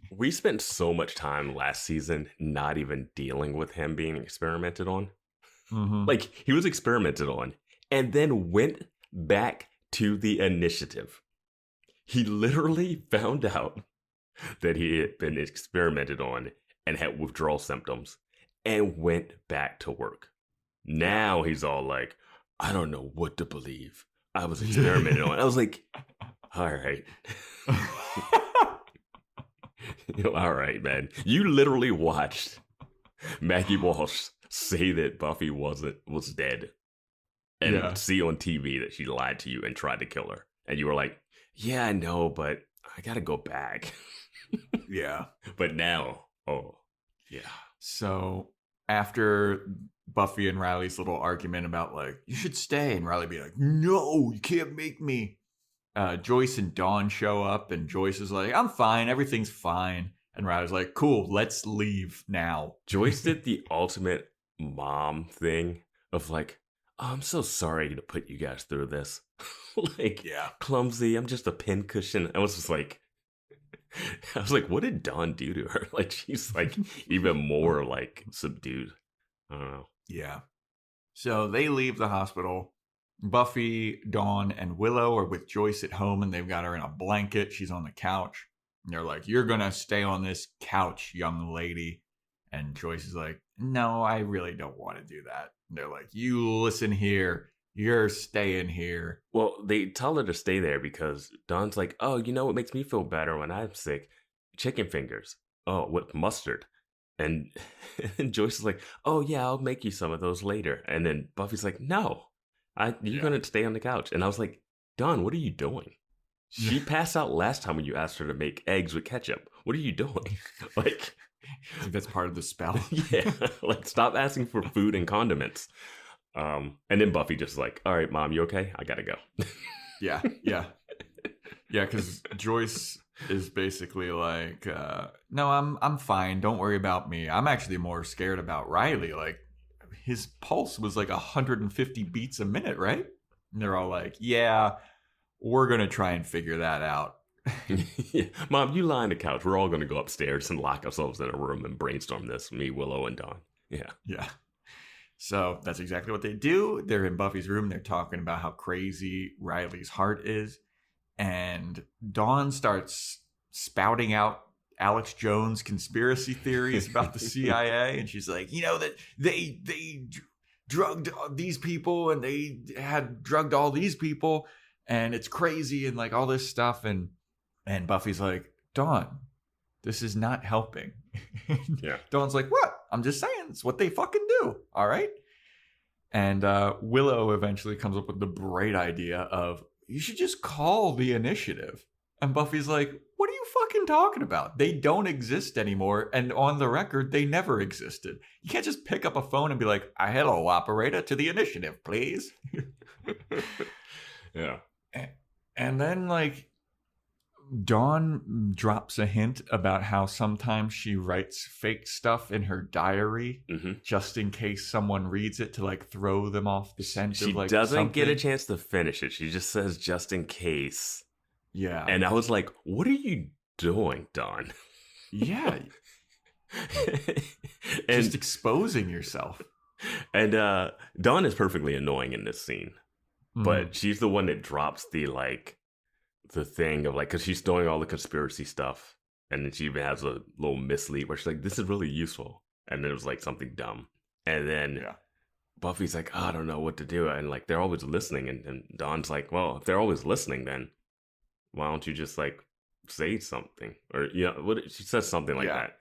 We spent so much time last season not even dealing with him being experimented on. Mm-hmm. Like, he was experimented on and then went back to the initiative. He literally found out that he had been experimented on and had withdrawal symptoms and went back to work. Now he's all like, I don't know what to believe. I was experimented on. I was like, all right. All right, man. You literally watched Maggie Walsh say that Buffy was dead and see on TV that she lied to you and tried to kill her. And you were like, yeah, I know, but I got to go back. Yeah. But now, yeah. So after Buffy and Riley's little argument about like, you should stay, and Riley be like, no, you can't make me. Joyce and Dawn show up, and Joyce is like, I'm fine, everything's fine. And Riley's like, cool, let's leave now. Joyce did the ultimate mom thing of like, oh, I'm so sorry to put you guys through this. Like, clumsy, I'm just a pincushion. I was just like, what did Dawn do to her? Like, she's like even more like subdued. I don't know. Yeah. So they leave the hospital. Buffy, Dawn, and Willow are with Joyce at home, and they've got her in a blanket. She's on the couch. And they're like, you're going to stay on this couch, young lady. And Joyce is like, no, I really don't want to do that. And they're like, you listen here. You're staying here. Well, they tell her to stay there because Dawn's like, oh, you know what makes me feel better when I'm sick? Chicken fingers. Oh, with mustard. And Joyce is like, oh, yeah, I'll make you some of those later. And then Buffy's like, no. You're going to stay on the couch. And I was like, Dawn, what are you doing? She passed out last time when you asked her to make eggs with ketchup. What are you doing? Like, I think that's part of the spell. Yeah. Like, stop asking for food and condiments. And then Buffy just like, all right, Mom, you okay? I got to go. Yeah. Yeah, because Joyce is basically like, no, I'm fine. Don't worry about me. I'm actually more scared about Riley. Like, his pulse was like 150 beats a minute, right? And they're all like, yeah, we're going to try and figure that out. Yeah. Mom, you lie on the couch. We're all going to go upstairs and lock ourselves in a room and brainstorm this. Me, Willow, and Dawn. Yeah. Yeah. So that's exactly what they do. They're in Buffy's room. They're talking about how crazy Riley's heart is. And Dawn starts spouting out Alex Jones conspiracy theories about the CIA. And she's like, that they drugged these people and they had drugged all these people. And it's crazy and like all this stuff. And Buffy's like, Dawn, this is not helping. Yeah. Dawn's like, what? I'm just saying, it's what they fucking do. All right. And Willow eventually comes up with the bright idea of, you should just call the initiative. And Buffy's like, what are you fucking talking about? They don't exist anymore. And on the record, they never existed. You can't just pick up a phone and be like, hello, operator, to the initiative, please. Yeah. And then, like, Dawn drops a hint about how sometimes she writes fake stuff in her diary just in case someone reads it to, like, throw them off the scent. She doesn't get a chance to finish it. She just says just in case. Yeah. And I was like, what are you doing, Dawn? Yeah. Just exposing yourself. And Dawn is perfectly annoying in this scene. But she's the one that drops the thing of because she's doing all the conspiracy stuff. And then she even has a little mislead where she's like, this is really useful. And then it was like something dumb. And then Buffy's like, I don't know what to do. And like, they're always listening. And Dawn's like, well, if they're always listening, then why don't you just like say something? Or, what she says something like that.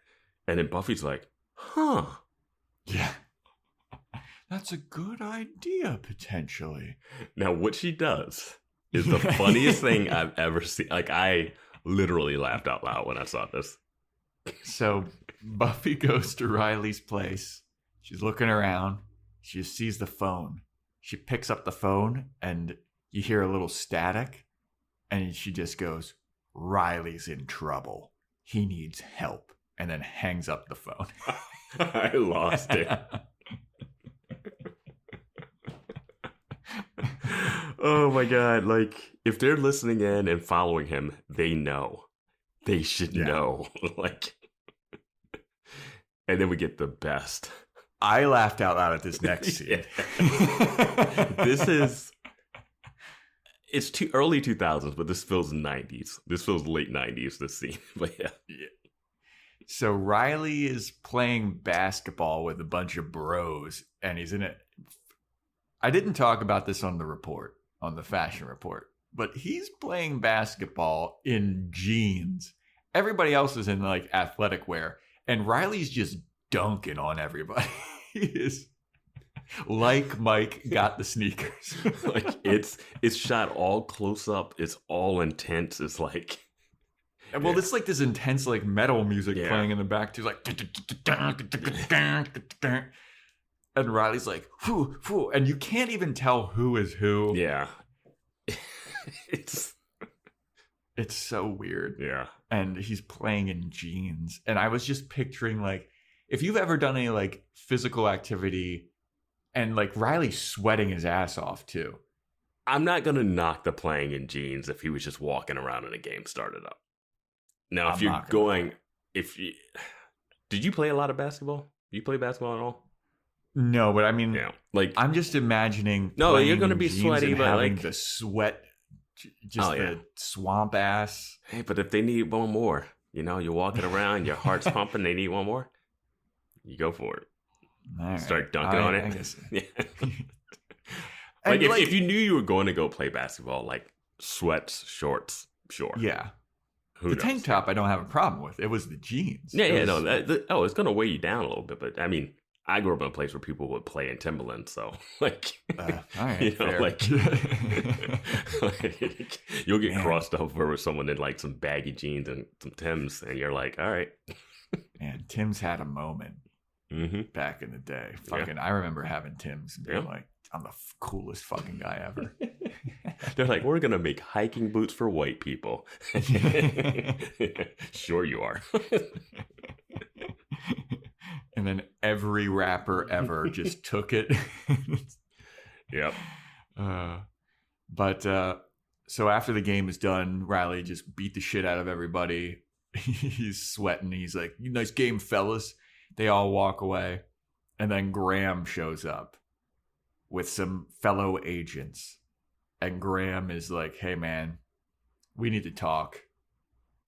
And then Buffy's like, huh. Yeah. That's a good idea, potentially. Now, what she does is the funniest thing I've ever seen. Like, I literally laughed out loud when I saw this. So, Buffy goes to Riley's place. She's looking around. She sees the phone. She picks up the phone, and you hear a little static. And she just goes, Riley's in trouble. He needs help. And then hangs up the phone. I lost it. Oh my god, like if they're listening in and following him, they know. They should know. And then we get the best. I laughed out loud at this next scene. It's too early 2000s, but this feels 90s. This feels late 90s, this scene. But yeah. So Riley is playing basketball with a bunch of bros, and he's in it. I didn't talk about this on the fashion report, but he's playing basketball in jeans. Everybody else is in like athletic wear, and Riley's just dunking on everybody. He is like Mike got the sneakers. Like it's shot all close up. It's all intense. It's like, well, it's like this intense like metal music playing in the back too, like. And Riley's like, whoo, whoo. And you can't even tell who is who. Yeah. It's so weird. Yeah. And he's playing in jeans. And I was just picturing, like, if you've ever done any, like, physical activity and, like, Riley's sweating his ass off, too. I'm not going to knock the playing in jeans if he was just walking around and a game started up. Now, if you're going, did you play a lot of basketball? You play basketball at all? No, but I mean, like I'm just imagining. No, you're going to be sweaty, but having like the sweat, just the swamp ass. Hey, but if they need one more, you're walking around, your heart's pumping, they need one more, you go for it. Right. Start dunking on it. I guess. Yeah. If you knew you were going to go play basketball, like sweats, shorts, sure. Yeah. The tank top, I don't have a problem with. It was the jeans. It's going to weigh you down a little bit, but I mean. I grew up in a place where people would play in Timberland, so like, all right, you'll get crossed over with someone in like some baggy jeans and some Tims, and you're like, all right. Man, Tim's had a moment back in the day. I remember having Tims and being like, I'm the coolest fucking guy ever. They're like, we're gonna make hiking boots for white people. Sure you are. And then every rapper ever just took it. Yep. But So after the game is done, Riley just beat the shit out of everybody. He's sweating. He's like, nice game, fellas. They all walk away. And then Graham shows up with some fellow agents. And Graham is like, hey, man, we need to talk.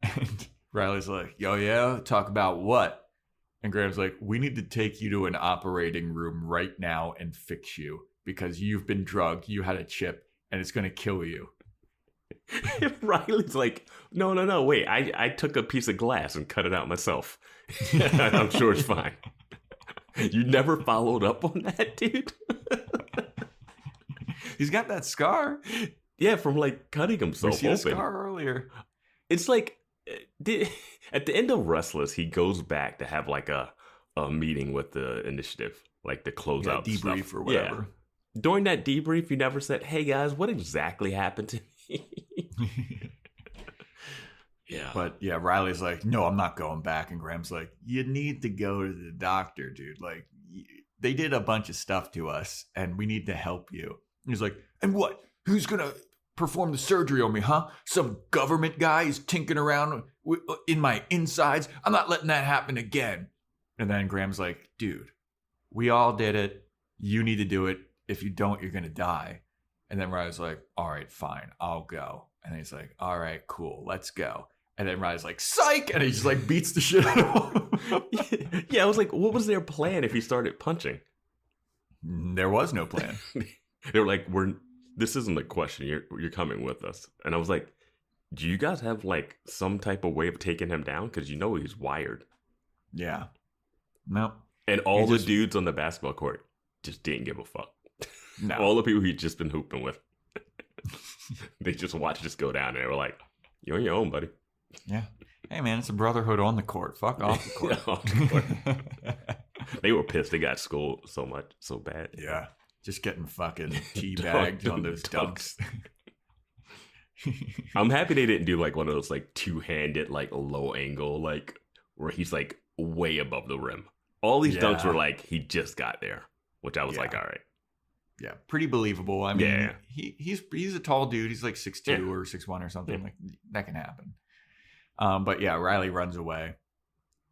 And Riley's like, yo, yeah? Talk about what? And Graham's like, we need to take you to an operating room right now and fix you because you've been drugged. You had a chip and it's going to kill you. Riley's like, no, wait. I took a piece of glass and cut it out myself. I'm sure it's fine. You never followed up on that, dude? He's got that scar. Yeah, from like cutting himself open. We see the scar earlier. It's like, at the end of Restless, he goes back to have like a meeting with the initiative, like the closeout debrief stuff. or whatever. Yeah. During that debrief, you never said, hey guys, what exactly happened to me? Yeah. But yeah, Riley's like, no, I'm not going back. And Graham's like, you need to go to the doctor, dude. Like, they did a bunch of stuff to us and we need to help you. And he's like, and what? Who's going to perform the surgery on me, huh? Some government guy is tinkering around in my insides. I'm not letting that happen again. And then Graham's like, dude, we all did it. You need to do it. If you don't, you're going to die. And then Riley's like, all right, fine, I'll go. And he's like, all right, cool, let's go. And then Riley's like, psych! And he just like beats the shit out of him. Yeah, I was like, what was their plan if he started punching? There was no plan. They were like, this isn't a question. You're coming with us. And I was like, do you guys have like some type of way of taking him down? Because you know he's wired. Yeah. No. And all the dudes on the basketball court just didn't give a fuck. No. All the people he'd just been hooping with. They just watched this go down and they were like, you're on your own, buddy. Yeah. Hey, man, it's a brotherhood on the court. Fuck off the court. Off the court. They were pissed. They got schooled so bad. Yeah. Just getting fucking teabagged on those dunks. I'm happy they didn't do like one of those like two-handed, like low angle, like where he's like way above the rim. All these dunks were like he just got there, which I was like, all right. Yeah, pretty believable. I mean, he's a tall dude. He's like 6'2" or 6'1" or something. Yeah. Like that can happen. But yeah, Riley runs away.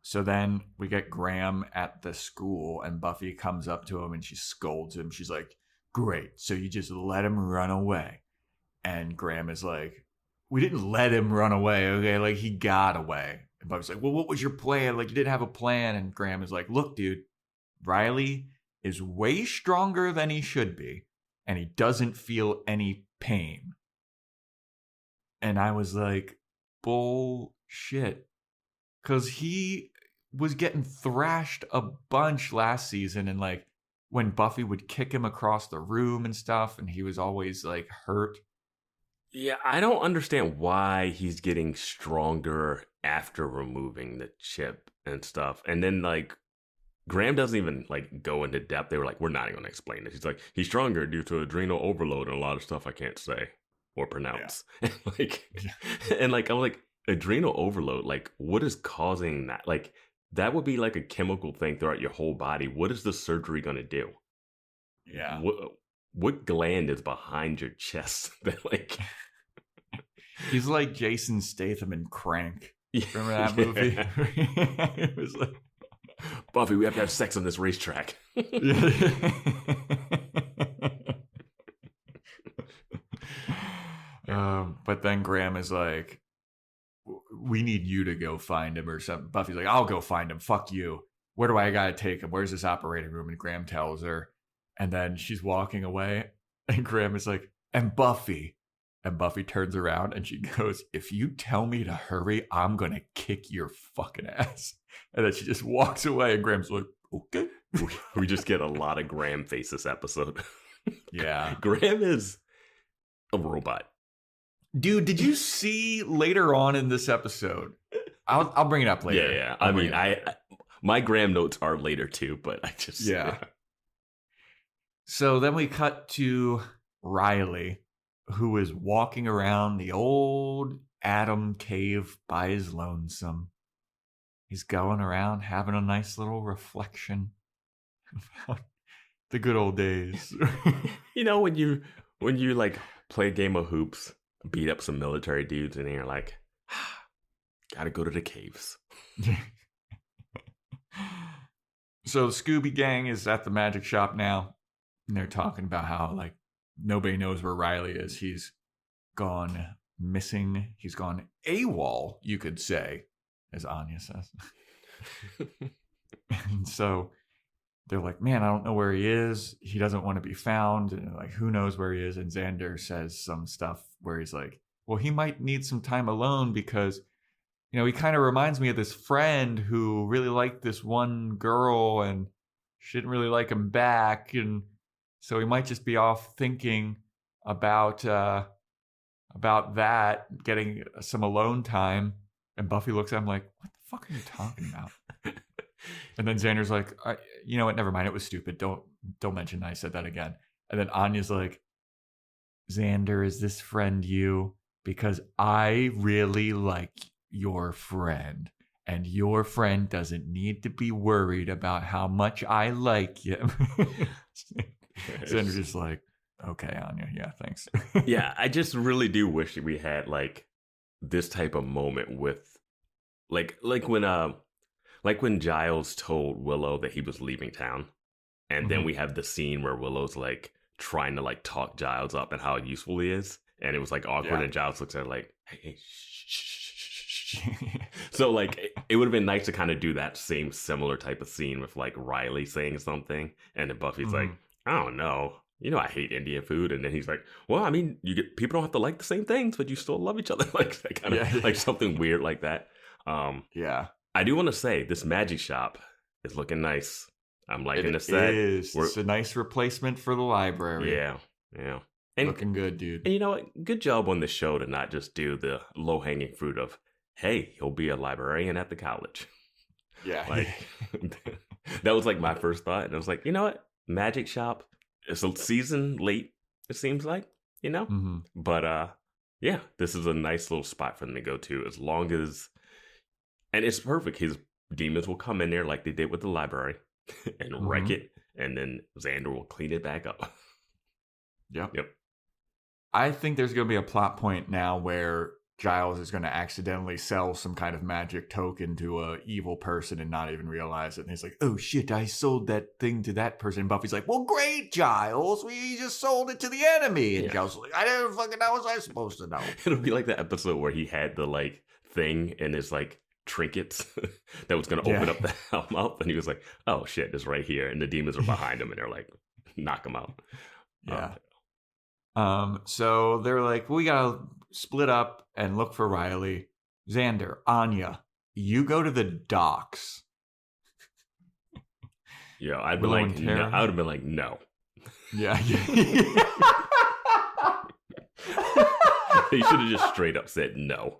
So then we get Graham at the school and Buffy comes up to him and she scolds him. She's like, great. So you just let him run away. And Graham is like, we didn't let him run away. Okay. Like he got away. And Buffy's like, well, what was your plan? Like you didn't have a plan. And Graham is like, look, dude, Riley is way stronger than he should be. And he doesn't feel any pain. And I was like, bullshit. Because he was getting thrashed a bunch last season. And like when Buffy would kick him across the room and stuff. And he was always like hurt. Yeah, I don't understand why he's getting stronger after removing the chip and stuff. And then like Graham doesn't even like go into depth. They were like, we're not even going to explain this. He's like, he's stronger due to adrenal overload and a lot of stuff I can't say or pronounce. Yeah. And like, I'm like, adrenal overload, like what is causing that? Like that would be like a chemical thing throughout your whole body. What is the surgery going to do? Yeah. What gland is behind your chest that like... He's like Jason Statham in Crank. Remember that movie? It was like, Buffy, we have to have sex on this racetrack. But then Graham is like, we need you to go find him or something. Buffy's like, I'll go find him. Fuck you. Where do I gotta take him? Where's this operating room? And Graham tells her. And then she's walking away. And Graham is like, and Buffy. And Buffy turns around and she goes, if you tell me to hurry, I'm going to kick your fucking ass. And then she just walks away and Graham's like, okay. We just get a lot of Graham face this episode. Yeah. Graham is a robot. Dude, did you see later on in this episode? I'll bring it up later. Yeah. I mean, my Graham notes are later too, but I just... Yeah. So then we cut to Riley, who is walking around the old Adam cave by his lonesome. He's going around having a nice little reflection about the good old days. You know, when you like play a game of hoops beat up some military dudes, and you're like, gotta go to the caves. So the Scooby Gang is at the magic shop now, and they're talking about how like nobody knows where Riley is. He's gone missing. He's gone AWOL, you could say, as Anya says. And so they're like, man, I don't know where he is. He doesn't want to be found. And like, who knows where he is? And Xander says some stuff where he's like, well, he might need some time alone because, you know, he kind of reminds me of this friend who really liked this one girl and she didn't really like him back. And so he might just be off thinking about that, getting some alone time. And Buffy looks at him like, what the fuck are you talking about? And then Xander's like, you know what? Never mind. It was stupid. Don't mention I said that again. And then Anya's like, Xander, is this friend you? Because I really like your friend. And your friend doesn't need to be worried about how much I like him. Xander's just like, okay, Anya. Yeah, thanks. Yeah, I just really do wish that we had like this type of moment with like when Giles told Willow that he was leaving town, and then we have the scene where Willow's like trying to like talk Giles up and how useful he is, and it was like awkward, and Giles looks at her like, hey, shh. So like it would have been nice to kind of do that same similar type of scene with like Riley saying something, and then Buffy's like, I don't know. You know, I hate Indian food. And then he's like, well, I mean, people don't have to like the same things, but you still love each other. Like that kind of like something weird like that. Yeah. I do want to say this magic shop is looking nice. I'm liking the set. It is. It's a nice replacement for the library. Yeah. And, looking good, dude. And you know what? Good job on the show to not just do the low-hanging fruit of, hey, he'll be a librarian at the college. Yeah. Like that was like my first thought. And I was like, you know what? Magic shop. It's a season late, it seems like, you know? Mm-hmm. But yeah, this is a nice little spot for them to go to as long as, and it's perfect. His demons will come in there like they did with the library and wreck it, and then Xander will clean it back up. Yep. Yep. I think there's going to be a plot point now where Giles is going to accidentally sell some kind of magic token to a evil person and not even realize it. And he's like, oh shit, I sold that thing to that person. And Buffy's like, well, great, Giles. We just sold it to the enemy. And Giles is like, I didn't fucking know. How was I supposed to know? It'll be like the episode where he had the like thing in his like trinkets that was going to open up the mouth. And he was like, oh shit, it's right here. And the demons are behind him and they're like, knock him out. Yeah. So they're like, well, we gotta split up and look for Riley. Xander, Anya, you go to the docks. Yeah, I'd be like, no. I would have been like, no. Yeah. He should have just straight up said no.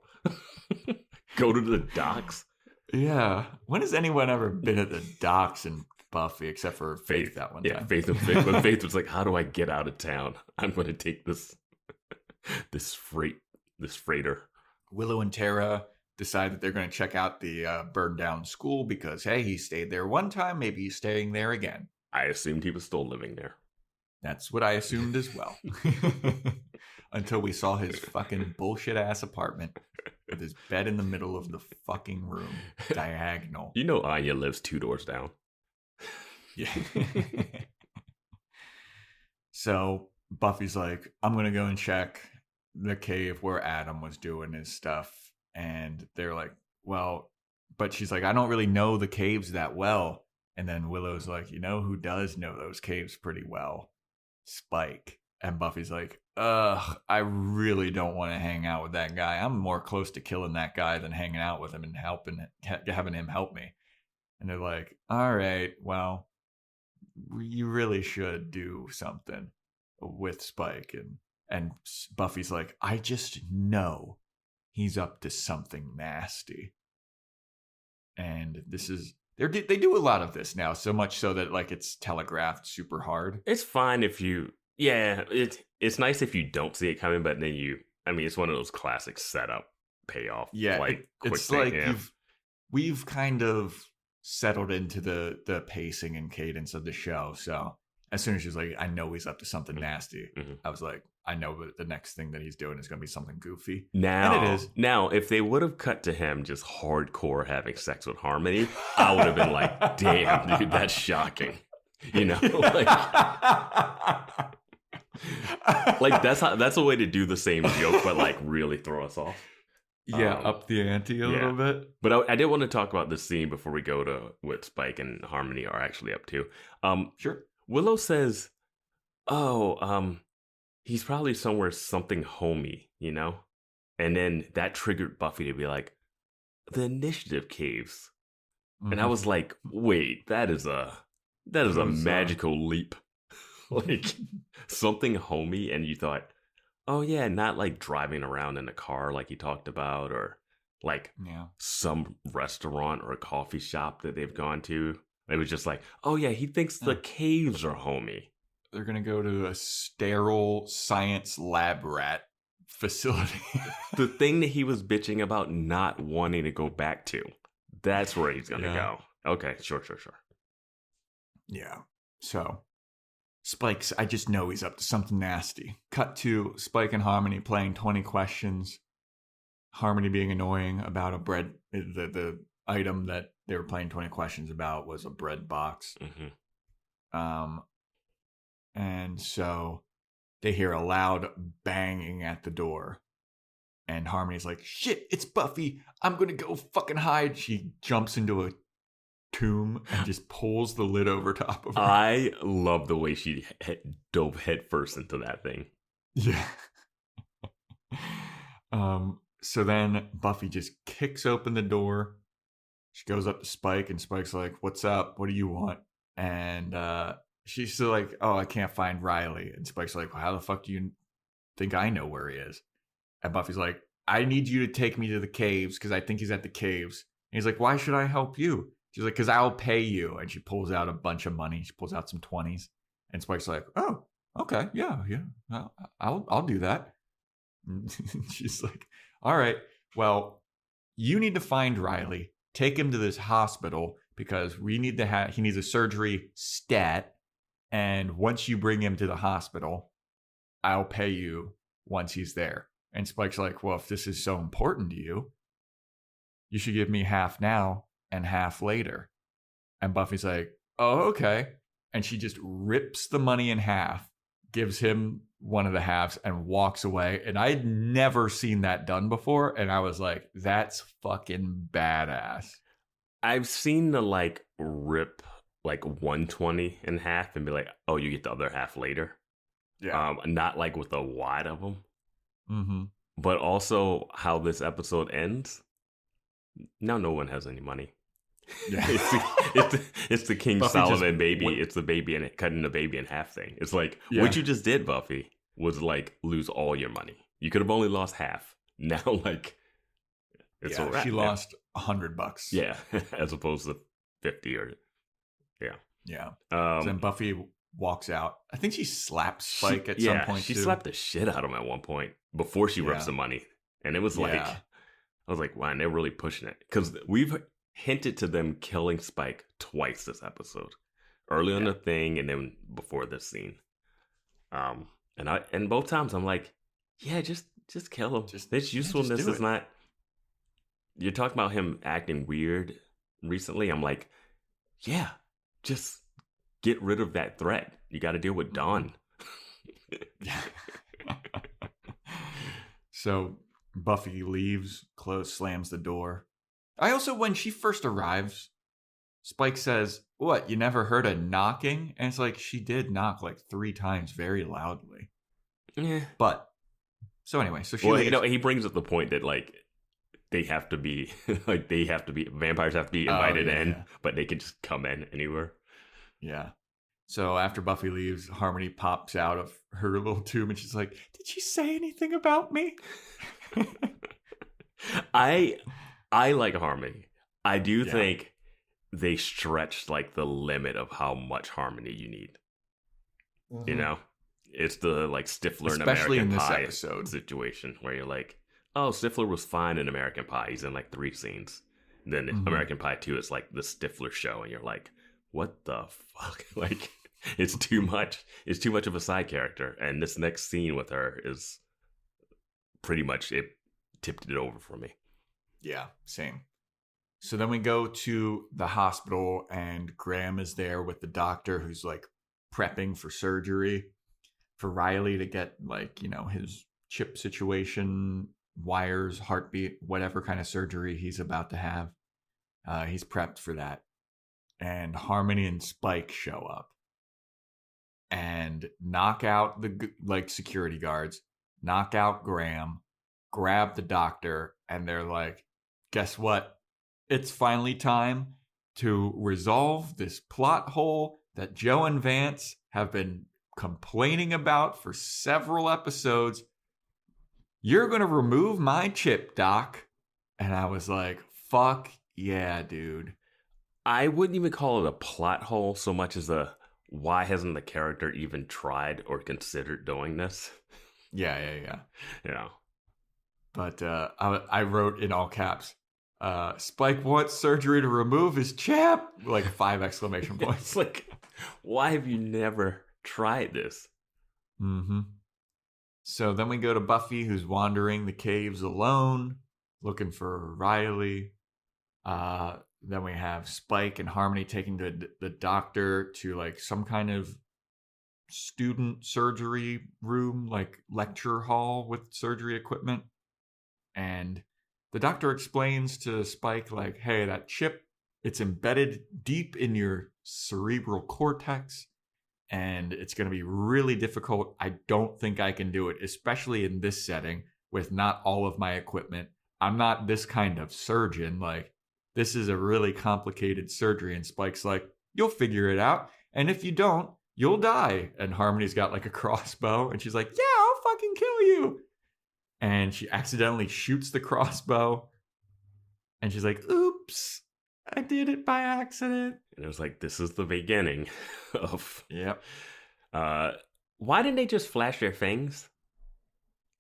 Go to the docks. Yeah. When has anyone ever been at the docks in Buffy except for Faith that one time? Yeah, Faith and Faith. When Faith was like, how do I get out of town? I'm going to take this freighter. Willow and Tara decide that they're going to check out the burned down school because, hey, he stayed there one time. Maybe he's staying there again. I assumed he was still living there. That's what I assumed as well. Until we saw his fucking bullshit ass apartment with his bed in the middle of the fucking room, diagonal. You know Anya lives 2 doors down. Yeah. So Buffy's like, I'm going to go and check the cave where Adam was doing his stuff. And they're like, well, but she's like, I don't really know the caves that well. And then Willow's like, you know who does know those caves pretty well? Spike. And Buffy's like, I really don't want to hang out with that guy. I'm more close to killing that guy than hanging out with him and having him help me. And they're like, all right, well, you really should do something with Spike. And Buffy's like, I just know he's up to something nasty. And this is, they do a lot of this now, so much so that like it's telegraphed super hard. It's fine if you, it's nice if you don't see it coming, but then it's one of those classic setup payoff. Yeah, like it's like we've kind of settled into the pacing and cadence of the show. So as soon as she's like, I know he's up to something nasty, I was like, I know that the next thing that he's doing is going to be something goofy. Now, and it is. Now, if they would have cut to him just hardcore having sex with Harmony, I would have been like, damn, dude, that's shocking. You know, like that's a way to do the same joke, but like really throw us off. Yeah, up the ante a little bit. But I did want to talk about this scene before we go to what Spike and Harmony are actually up to. Sure. Willow says, he's probably somewhere something homey, you know? And then that triggered Buffy to be like, the Initiative caves. Mm-hmm. And I was like, wait, that is a magical leap. Like something homey, and you thought, oh yeah, not like driving around in a car like you talked about, or like some restaurant or a coffee shop that they've gone to. It was just like, oh yeah, he thinks the caves are homey. They're going to go to a sterile science lab rat facility. The thing that he was bitching about not wanting to go back to. That's where he's going to go. Okay, sure. Yeah. So, Spike's, I just know he's up to something nasty. Cut to Spike and Harmony playing 20 questions. Harmony being annoying about a bread, the item that they were playing 20 questions about was a bread box. Mm-hmm. And so they hear a loud banging at the door. And Harmony's like, shit, it's Buffy. I'm going to go fucking hide. She jumps into a tomb and just pulls the lid over top of her. I love the way she dove headfirst into that thing. Yeah. So then Buffy just kicks open the door. She goes up to Spike, and Spike's like, what's up? What do you want? And she's still like, oh, I can't find Riley. And Spike's like, well, how the fuck do you think I know where he is? And Buffy's like, I need you to take me to the caves because I think he's at the caves. And he's like, why should I help you? She's like, because I'll pay you. And she pulls out a bunch of money. She pulls out some 20s. And Spike's like, oh, okay, yeah. I'll do that. And she's like, all right, well, you need to find Riley. Take him to this hospital because we need to he needs a surgery stat. And once you bring him to the hospital, I'll pay you once he's there. And Spike's like, well, if this is so important to you, you should give me half now and half later. And Buffy's like, oh, okay. And she just rips the money in half, gives him one of the halves, and walks away. And I'd never seen that done before. And I was like, that's fucking badass. I've seen the like rip like 120 in half and be like, oh, you get the other half later. Yeah. Not like with a wad of them. Mm-hmm. But also how this episode ends. Now no one has any money. Yeah. it's the King Buffy Solomon baby. It's the baby and cutting the baby in half thing. It's like what you just did, Buffy, was like lose all your money. You could have only lost half. Now like it's a wrap. She lost $100. Yeah, as opposed to 50 or yeah. So then Buffy walks out. I think she slaps Spike at some point. She slapped the shit out of him at one point before she rips the money, and it was like I was like, wow, they're really pushing it because we've hinted to them killing Spike twice this episode, early on the thing, and then before this scene. And both times I'm like, yeah, just kill him. His usefulness is not. You're talking about him acting weird recently. I'm like, yeah, just get rid of that threat. You got to deal with Dawn. So Buffy leaves, slams the door. I also, when she first arrives, Spike says, what, you never heard a knocking? And it's like, she did knock like 3 times very loudly. Yeah. But, so anyway, so she leaves. He brings up the point that like, they have to be, vampires have to be invited in, but they can just come in anywhere. Yeah. So after Buffy leaves, Harmony pops out of her little tube and she's like, did she say anything about me? I like Harmony. I do think they stretched like the limit of how much Harmony you need. Mm-hmm. You know? It's the like Stifler and American Pie episode situation where you're like, oh, Stifler was fine in American Pie. He's in like 3 scenes. Then American Pie 2 is like the Stifler show, and you're like, what the fuck? Like, It's too much. It's too much of a side character. And this next scene with her is pretty much it tipped it over for me. Yeah, same. So then we go to the hospital and Graham is there with the doctor who's like prepping for surgery for Riley to get like, his chip situation, wires, heartbeat, whatever kind of surgery he's about to have. He's prepped for that. And Harmony and Spike show up and knock out the security guards, knock out Graham, grab the doctor, and they're like, guess what? It's finally time to resolve this plot hole that Joe and Vance have been complaining about for several episodes. You're going to remove my chip, Doc. And I was like, fuck yeah, dude. I wouldn't even call it a plot hole so much as why hasn't the character even tried or considered doing this? Yeah. But I wrote in all caps, Spike wants surgery to remove his chip, like 5 exclamation points. It's like, why have you never tried this? Mm-hmm. So then we go to Buffy, who's wandering the caves alone, looking for Riley. Then we have Spike and Harmony taking the doctor to like some kind of student surgery room, like lecture hall with surgery equipment. And the doctor explains to Spike, like, hey, that chip, it's embedded deep in your cerebral cortex, and it's going to be really difficult. I don't think I can do it, especially in this setting with not all of my equipment. I'm not this kind of surgeon. Like, this is a really complicated surgery. And Spike's like, you'll figure it out. And if you don't, you'll die. And Harmony's got like a crossbow, and she's like, yeah, I'll fucking kill you. And she accidentally shoots the crossbow. And she's like, oops, I did it by accident. And it was like, this is the beginning of... Yep. Why didn't they just flash their fangs?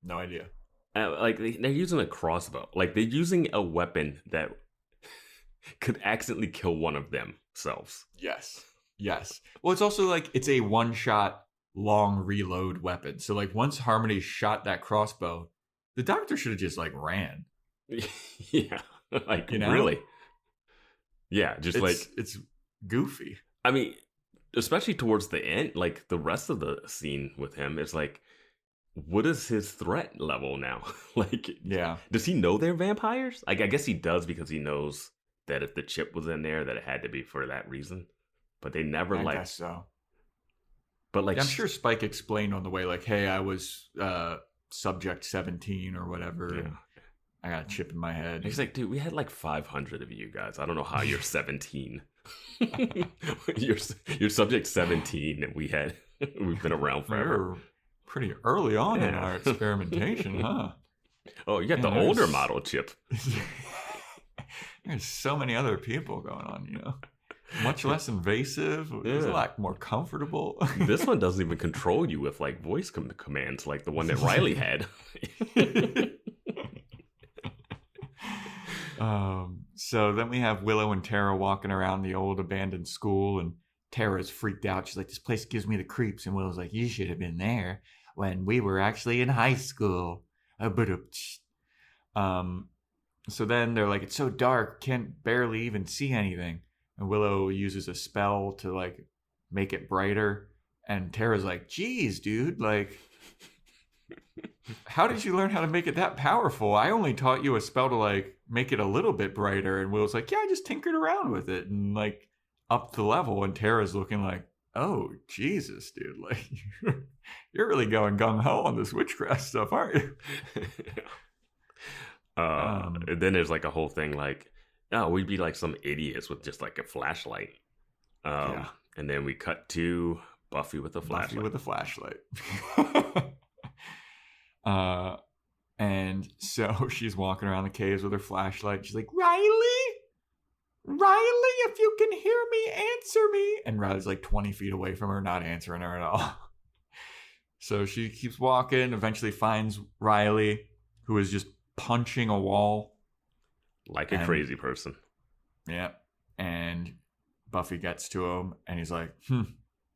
No idea. They're using a crossbow. Like, they're using a weapon that could accidentally kill one of themselves. Yes. Well, it's also like, it's a one-shot, long reload weapon. So, like, once Harmony shot that crossbow, the doctor should have just, like, ran. Yeah. Like, really? Yeah, it's goofy. I mean, especially towards the end, like, the rest of the scene with him is like, what is his threat level now? Like, yeah. Does he know they're vampires? Like, I guess he does because he knows that if the chip was in there, that it had to be for that reason. But they never, I guess so. But, like... Yeah, I'm sure Spike explained on the way, like, hey, I was subject 17 or whatever. Yeah. And I got a chip in my head. He's like, dude, we had like 500 of you guys. I don't know how you're 17. you're subject 17, and we've been around forever. We're pretty early on in our experimentation, huh? Oh, you got the older model chip. There's so many other people going on, Much less invasive. It's a lot more comfortable. This one doesn't even control you with like voice commands like the one that Riley had. So then we have Willow and Tara walking around the old abandoned school, and Tara's freaked out. She's like, this place gives me the creeps. And Willow's like, you should have been there when we were actually in high school. So then they're like, it's so dark, can't barely even see anything. And Willow uses a spell to like make it brighter. And Tara's like, geez, dude, like, how did you learn how to make it that powerful? I only taught you a spell to like make it a little bit brighter. And Willow's like, yeah, I just tinkered around with it and like up the level. And Tara's looking like, oh, Jesus, dude, like you're really going gung-ho on this witchcraft stuff, aren't you? And then there's like a whole thing like, oh, we'd be like some idiots with just like a flashlight. And then we cut to Buffy with a flashlight. And so she's walking around the caves with her flashlight. She's like, Riley, if you can hear me, answer me. And Riley's like 20 feet away from her, not answering her at all. So she keeps walking, eventually finds Riley, who is just punching a wall. Like a crazy person. Yeah. And Buffy gets to him, and he's like,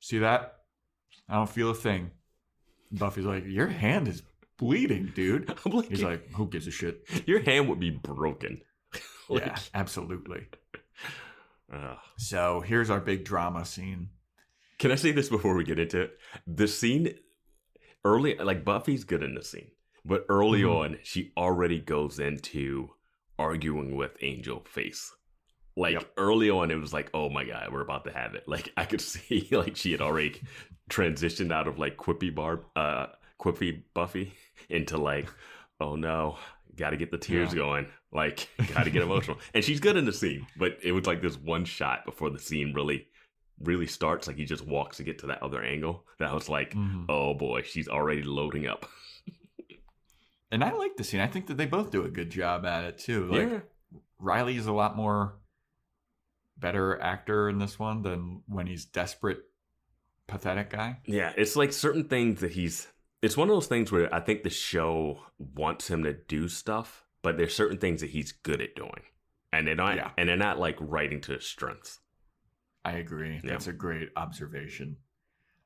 see that? I don't feel a thing. Buffy's like, your hand is bleeding, dude. He's like, who gives a shit? Your hand would be broken. Yeah, absolutely. So here's our big drama scene. Can I say this before we get into it? The scene early, like Buffy's good in the scene, but early on, she already goes into arguing with Angel Face. Like early on, it was like, oh my God, we're about to have it. Like I could see like she had already transitioned out of like quippy Buffy into like, oh no, got to get the tears going. Like, got to get emotional. And she's good in the scene, but it was like this one shot before the scene really starts. Like he just walks to get to that other angle. That was like, oh boy, she's already loading up. And I like the scene. I think that they both do a good job at it too. Like Riley is a lot more better actor in this one than when he's desperate, pathetic guy. Yeah, it's like certain things that it's one of those things where I think the show wants him to do stuff, but there's certain things that he's good at doing. And they're not like writing to his strengths. I agree. That's a great observation.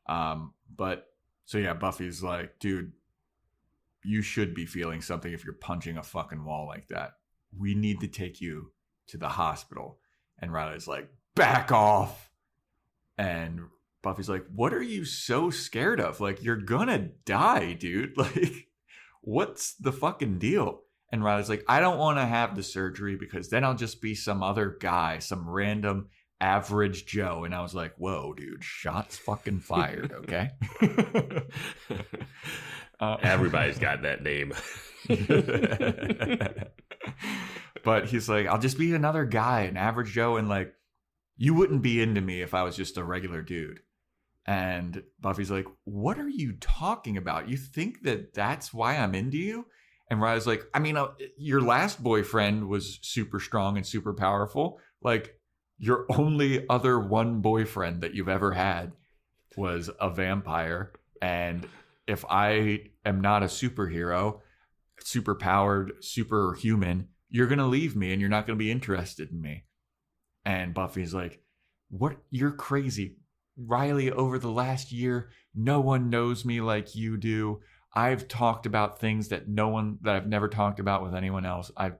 But so Buffy's like, dude, you should be feeling something if you're punching a fucking wall like that. We need to take you to the hospital. And Riley's like, back off. And Buffy's like, what are you so scared of? Like, you're gonna die, dude. Like, what's the fucking deal? And Riley's like, I don't want to have the surgery because then I'll just be some other guy, some random average Joe. And I was like, whoa, dude, shots fucking fired, okay? Everybody's got that name. But he's like, I'll just be another guy, an average Joe. And like, you wouldn't be into me if I was just a regular dude. And Buffy's like, what are you talking about? You think that that's why I'm into you? And Riley's like, I mean, your last boyfriend was super strong and super powerful. Like, your only other one boyfriend that you've ever had was a vampire. And if I am not a superhero, super powered, superhuman, you're going to leave me and you're not going to be interested in me. And Buffy's like, what? You're crazy. Riley, over the last year, no one knows me like you do. I've talked about things that I've never talked about with anyone else. I've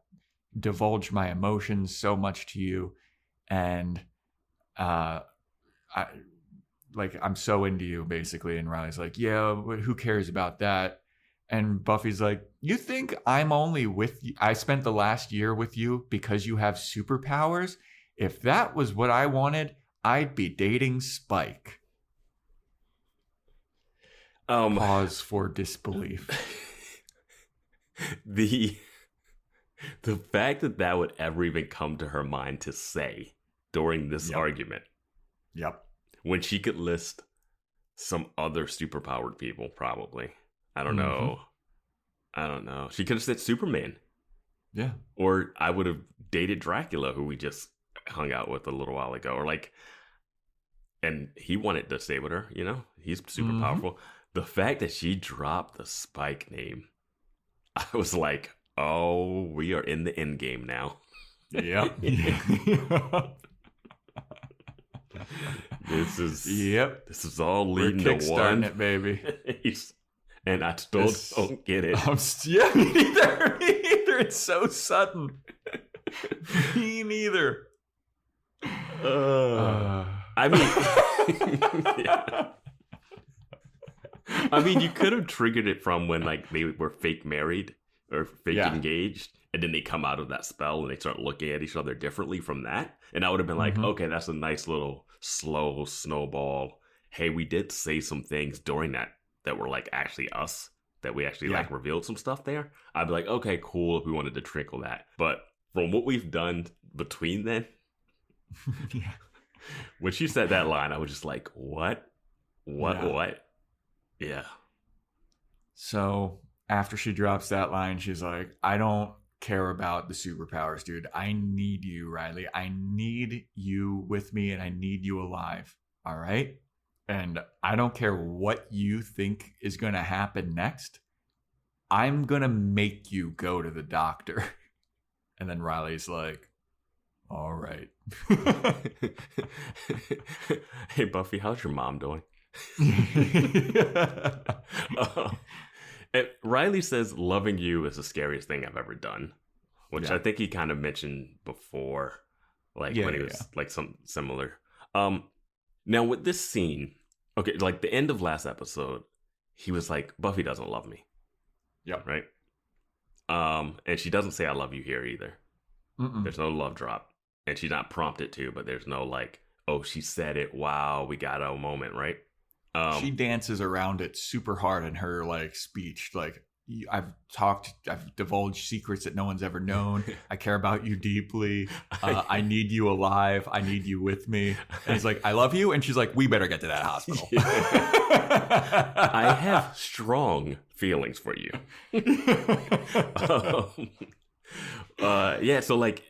divulged my emotions so much to you. And I'm so into you, basically. And Riley's like, yeah, who cares about that? And Buffy's like, you think I'm only with you? I spent the last year with you because you have superpowers? If that was what I wanted, I'd be dating Spike. Pause for disbelief. The fact that would ever even come to her mind to say during this argument. Yep. When she could list some other superpowered people, probably. I don't know. She could have said Superman. Yeah. Or I would have dated Dracula, who we just hung out with a little while ago. Or like, and he wanted to stay with her, you know? He's super powerful. The fact that she dropped the Spike name, I was like, oh, we are in the end game now. Yep. This is all leading We're to one. it, baby. And I still don't get it. Me neither. Me neither. It's so sudden. Me neither. I mean, yeah. I mean, you could have triggered it from when like they were fake married or fake engaged, and then they come out of that spell and they start looking at each other differently from that. And I would have been like, okay, that's a nice little slow snowball. Hey, we did say some things during that were like actually us, that we actually like revealed some stuff there. I'd be like, okay, cool, if we wanted to trickle that. But from what we've done between then, when she said that line, I was just like, what? Yeah. So after she drops that line, she's like, I don't care about the superpowers, dude. I need you, Riley. I need you with me and I need you alive. All right? And I don't care what you think is going to happen next. I'm going to make you go to the doctor. And then Riley's like, All right. Hey, Buffy, how's your mom doing? And Riley says, loving you is the scariest thing I've ever done, which I think he kind of mentioned before, like when he was like something similar. Now with this scene, okay, like the end of last episode, he was like, Buffy doesn't love me. Yep. Right. And she doesn't say I love you here either. Mm-mm. There's no love drop. And she's not prompted to, but there's no like, oh, she said it. Wow, we got a moment, right? She dances around it super hard in her like speech. Like, I've divulged secrets that no one's ever known. I care about you deeply. I need you alive. I need you with me. And he's like, I love you. And she's like, we better get to that hospital. I have strong feelings for you. So like,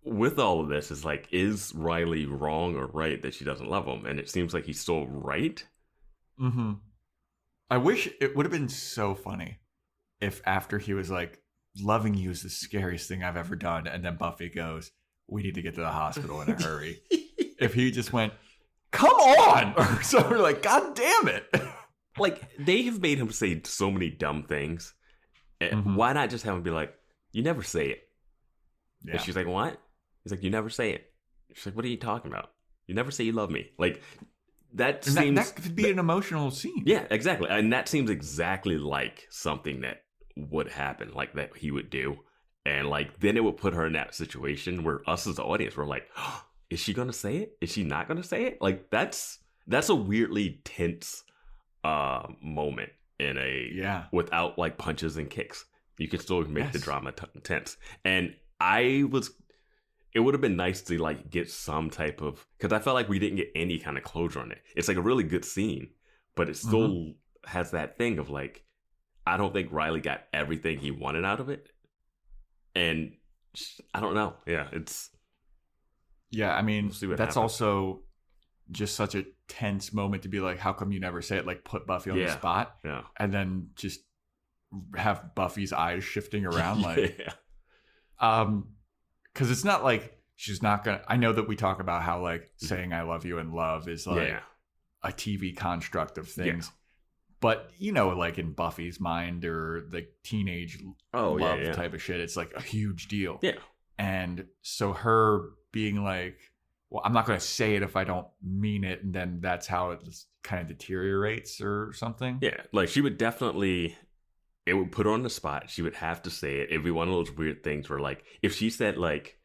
with all of this, is like, is Riley wrong or right that she doesn't love him? And it seems like he's still right. Mm-hmm. I wish it would have been so funny if after he was like, loving you is the scariest thing I've ever done. And then Buffy goes, we need to get to the hospital in a hurry. If he just went, come on. Or so we're like, God damn it. Like, they have made him say so many dumb things. Mm-hmm. Why not just have him be like, you never say it? Yeah. And she's like, what? He's like, you never say it. She's like, what are you talking about? You never say you love me. Like, that could be an emotional scene. Yeah, exactly. And that seems exactly like something that would happen, like that he would do. And like, then it would put her in that situation where us as the audience, we're like, oh, is she going to say it? Is she not going to say it? Like, that's a weirdly tense moment in without like punches and kicks. You can still make the drama tense. And it would have been nice to like get some type of, because I felt like we didn't get any kind of closure on it. It's like a really good scene, but it still has that thing of like, I don't think Riley got everything he wanted out of it. And I don't know. Yeah, I mean, we'll see what that's happens. also just such a tense moment to be like, how come you never say it? Like, put Buffy on the spot. Yeah. And then just have Buffy's eyes shifting around like, because it's not like she's not gonna. I know that we talk about how like saying I love you and love is like a TV construct of things, but you know, like in Buffy's mind or the teenage love type of shit, it's like a huge deal. Yeah, and so her being like, well, I'm not gonna say it if I don't mean it, and then that's how it kind of deteriorates or something. Yeah, like she would definitely. It would put her on the spot. She would have to say it. It'd be one of those weird things where, like, if she said, like...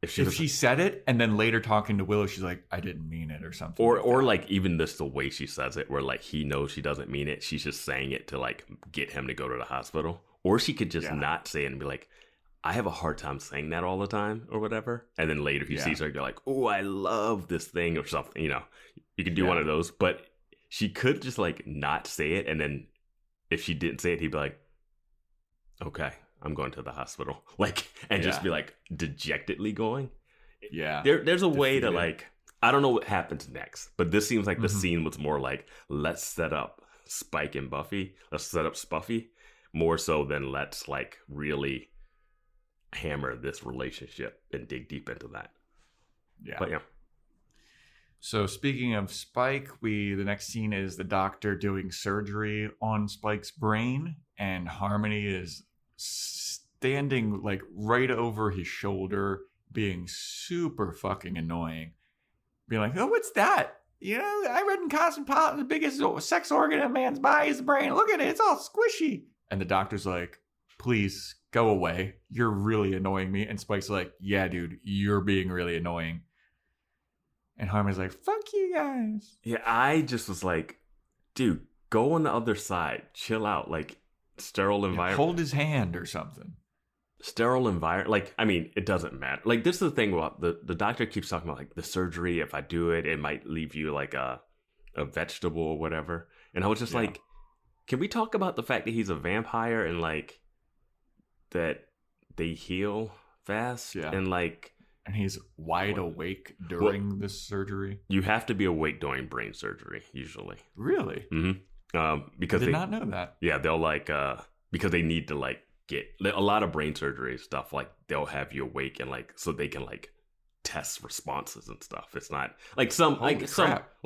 If she said it, and then later talking to Willow, she's like, I didn't mean it, or something. Or like, even this, the way she says it, where, like, he knows she doesn't mean it. She's just saying it to, like, get him to go to the hospital. Or she could just not say it and be like, I have a hard time saying that all the time, or whatever. And then later he sees her, go like, oh, I love this thing, or something, you know. You could do one of those. But she could just, like, not say it, and then... If she didn't say it, he'd be like, okay, I'm going to the hospital. Like, and just be like dejectedly going. Yeah. There's a way to like, I don't know what happens next, but this seems like the scene was more like, let's set up Spike and Buffy. Let's set up Spuffy more so than let's like really hammer this relationship and dig deep into that. Yeah. But yeah. So speaking of Spike, the next scene is the doctor doing surgery on Spike's brain, and Harmony is standing like right over his shoulder, being super fucking annoying. Being like, oh, what's that? You know, I read in Cosmopolitan, the biggest sex organ in a man's body is the brain. Look at it, it's all squishy. And the doctor's like, please go away. You're really annoying me. And Spike's like, yeah, dude, you're being really annoying. And Harmony's like, fuck you guys. Yeah, I just was like, dude, go on the other side. Chill out. Like, sterile environment. Hold his hand or something. Sterile environment. Like, I mean, it doesn't matter. Like, this is the thing about the doctor keeps talking about, like, the surgery. If I do it, it might leave you like a vegetable or whatever. And I was just like, can we talk about the fact that he's a vampire and, like, that they heal fast? Yeah. And, like... And he's wide awake during this surgery? You have to be awake during brain surgery, usually. Really? Mm-hmm. Because I did not know that. Yeah, they'll like, because they need to like get a lot of brain surgery stuff. Like they'll have you awake and like so they can like test responses and stuff. It's not like some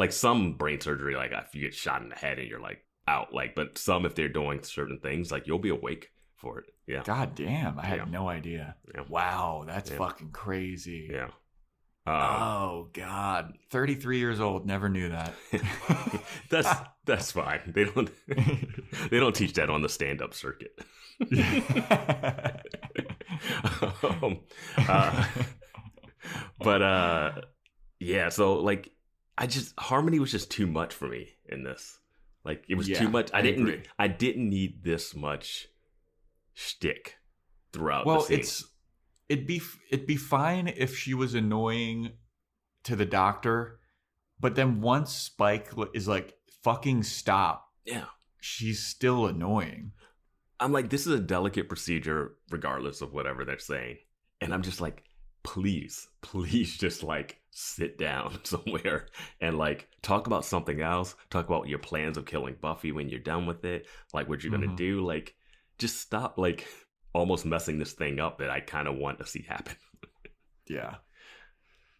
some brain surgery like if you get shot in the head and you're like out. Like, but some if they're doing certain things like you'll be awake for it. Yeah. God damn, I had no idea. Yeah. Wow, that's fucking crazy. Yeah. Oh God, 33 years old, never knew that. that's fine. They don't teach that on the stand-up circuit. Yeah. So like, Harmony was just too much for me in this. Like it was too much. I didn't need this much shtick throughout. Well, the scene. It'd be fine if she was annoying to the doctor, but then once Spike is like, fucking stop. Yeah. She's still annoying. I'm like, this is a delicate procedure regardless of whatever they're saying. And I'm just like, please just like sit down somewhere and like talk about something else. Talk about your plans of killing Buffy when you're done with it. Like what you're going to do. Like just stop like almost messing this thing up that I kind of want to see happen. Yeah.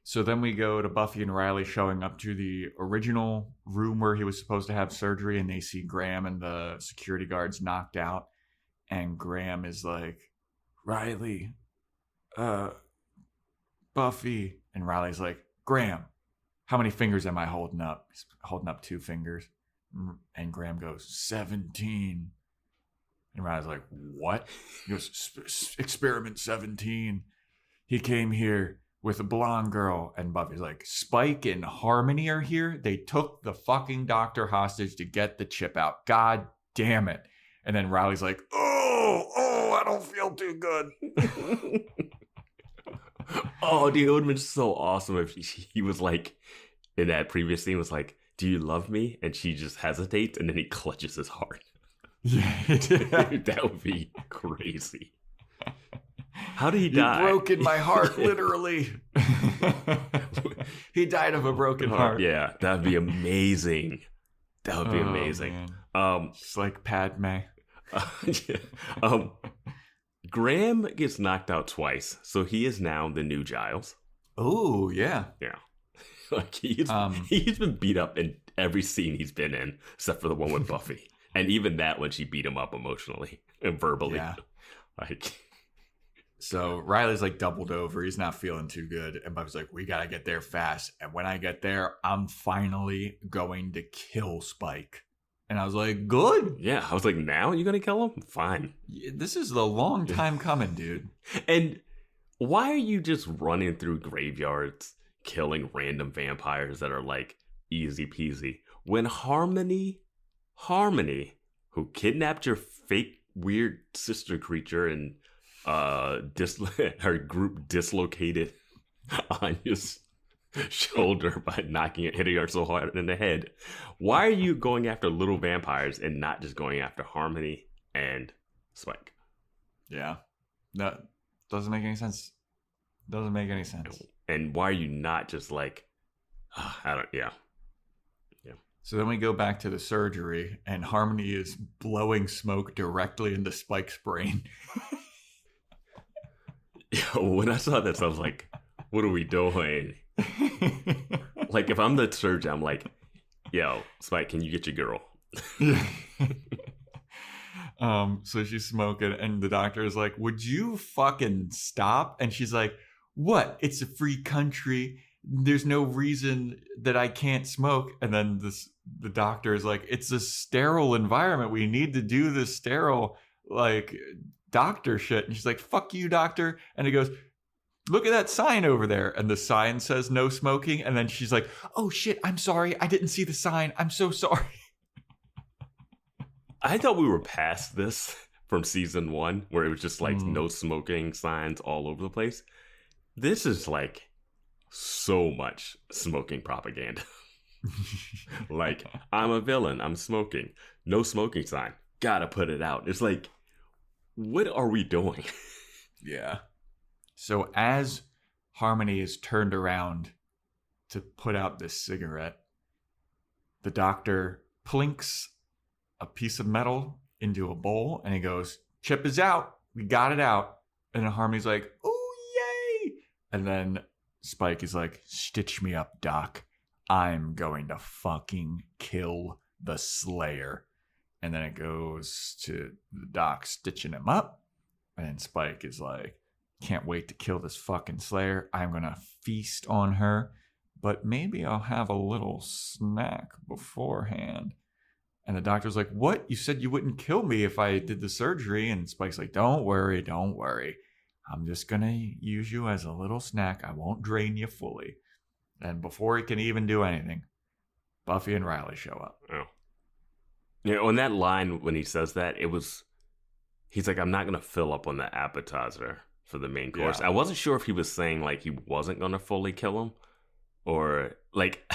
So then we go to Buffy and Riley showing up to the original room where he was supposed to have surgery, and they see Graham and the security guards knocked out. And Graham is like, Riley, Buffy. And Riley's like, Graham, how many fingers am I holding up? He's holding up 2 fingers. And Graham goes, 17. And Riley's like, what? He goes, experiment 17. He came here with a blonde girl. And Buffy's like, Spike and Harmony are here? They took the fucking doctor hostage to get the chip out. God damn it. And then Riley's like, oh, I don't feel too good. Oh, dude, it would have been so awesome if he was like, in that previous scene, was like, do you love me? And she just hesitates, and then he clutches his heart. Yeah. That would be crazy. How did he die? He broke in my heart, literally. He died of a broken heart. Yeah, that would be amazing. That would be amazing. It's like Padme. Graham gets knocked out twice, so he is now the new Giles. Oh, yeah. Yeah. Like he's been beat up in every scene he's been in, except for the one with Buffy. And even that when she beat him up emotionally and verbally. Yeah. Like, so Riley's like doubled over. He's not feeling too good. And Buffy's like, we got to get there fast. And when I get there, I'm finally going to kill Spike. And I was like, good. Yeah. I was like, now you're going to kill him? Fine. This is a long time coming, dude. And why are you just running through graveyards, killing random vampires that are like easy peasy? When Harmony, who kidnapped your fake weird sister creature and her group dislocated on his shoulder by hitting her so hard in the head. Why are you going after little vampires and not just going after Harmony and Spike? Yeah. That doesn't make any sense. Doesn't make any sense. And why are you not just like, yeah. So then we go back to the surgery, and Harmony is blowing smoke directly into Spike's brain. When I saw this, I was like, what are we doing? Like, if I'm the surgeon, I'm like, yo, Spike, can you get your girl? So she's smoking, and the doctor is like, would you fucking stop? And she's like, what? It's a free country. There's no reason that I can't smoke. And then the doctor is like, it's a sterile environment. We need to do this sterile, like, doctor shit. And she's like, fuck you, doctor. And he goes, look at that sign over there. And the sign says no smoking. And then she's like, oh shit, I'm sorry. I didn't see the sign. I'm so sorry. I thought we were past this from season 1, where it was just like no smoking signs all over the place. This is like so much smoking propaganda. Like, I'm a villain, I'm smoking, no smoking sign, gotta put it out. It's like, what are we doing? Yeah. So as Harmony is turned around to put out this cigarette, the doctor plinks a piece of metal into a bowl, and he goes, chip is out. we got it out. And Harmony's like, oh, yay. And then Spike is like, stitch me up, Doc. I'm going to fucking kill the Slayer. And then it goes to the Doc stitching him up. And Spike is like, can't wait to kill this fucking Slayer. I'm going to feast on her. But maybe I'll have a little snack beforehand. And the doctor's like, what? You said you wouldn't kill me if I did the surgery. And Spike's like, don't worry. I'm just going to use you as a little snack. I won't drain you fully. And before he can even do anything, Buffy and Riley show up. Oh. Yeah, on that line, when he says that, he's like, I'm not going to fill up on the appetizer for the main course. Yeah. I wasn't sure if he was saying, like, he wasn't going to fully kill him. Or, like,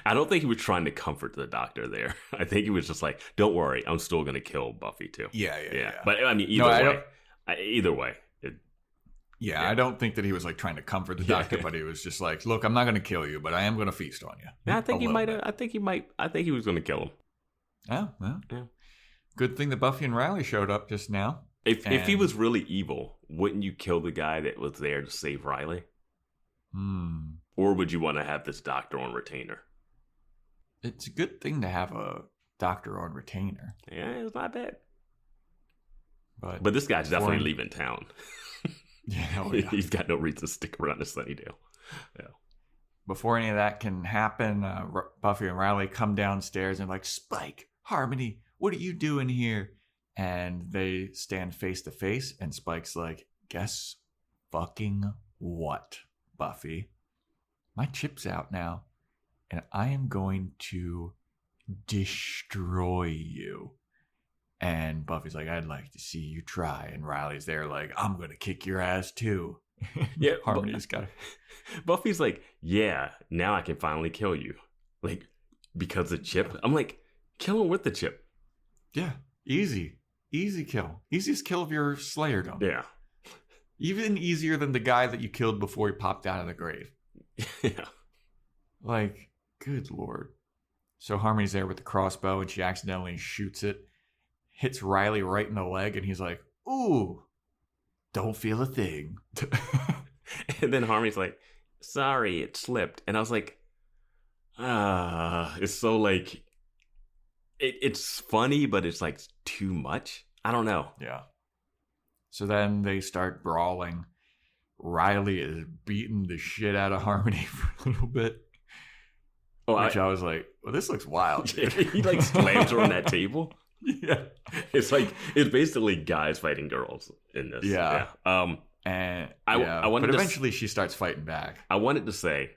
I don't think he was trying to comfort the doctor there. I think he was just like, don't worry, I'm still going to kill Buffy, too. Yeah. But, I mean, either way. Yeah, I don't think that he was like trying to comfort the doctor, but he was just like, "Look, I'm not going to kill you, but I am going to feast on you." Yeah, I think he might. I think he was going to kill him. Oh, well. Yeah. Good thing that Buffy and Riley showed up just now. If he was really evil, wouldn't you kill the guy that was there to save Riley? Or would you want to have this doctor on retainer? It's a good thing to have a doctor on retainer. Yeah, it's not bad. But this guy's definitely leaving town. Yeah, He's got no reason to stick around to Sunnydale. Yeah. Before any of that can happen, Buffy and Riley come downstairs and like, Spike, Harmony, what are you doing here? And they stand face to face, and Spike's like, guess fucking what, Buffy? My chip's out now, and I am going to destroy you. And Buffy's like, I'd like to see you try. And Riley's there like, I'm going to kick your ass too. Yeah, Harmony's got it. Buffy's like, yeah, now I can finally kill you. Like, because of chip? I'm like, kill him with the chip. Yeah, easy kill. Easiest kill of your Slayerdom. Yeah. Even easier than the guy that you killed before he popped out of the grave. Yeah. Like, good Lord. So Harmony's there with the crossbow, and she accidentally shoots it. Hits Riley right in the leg, and he's like, ooh, don't feel a thing. And then Harmony's like, sorry, it slipped. And I was like, it's so like, it's funny, but it's like too much. I don't know. Yeah. So then they start brawling. Riley is beating the shit out of Harmony for a little bit. Which I was like, well, this looks wild. He like slams her on that table. Yeah. It's basically guys fighting girls in this. Yeah. But eventually she starts fighting back. I wanted to say,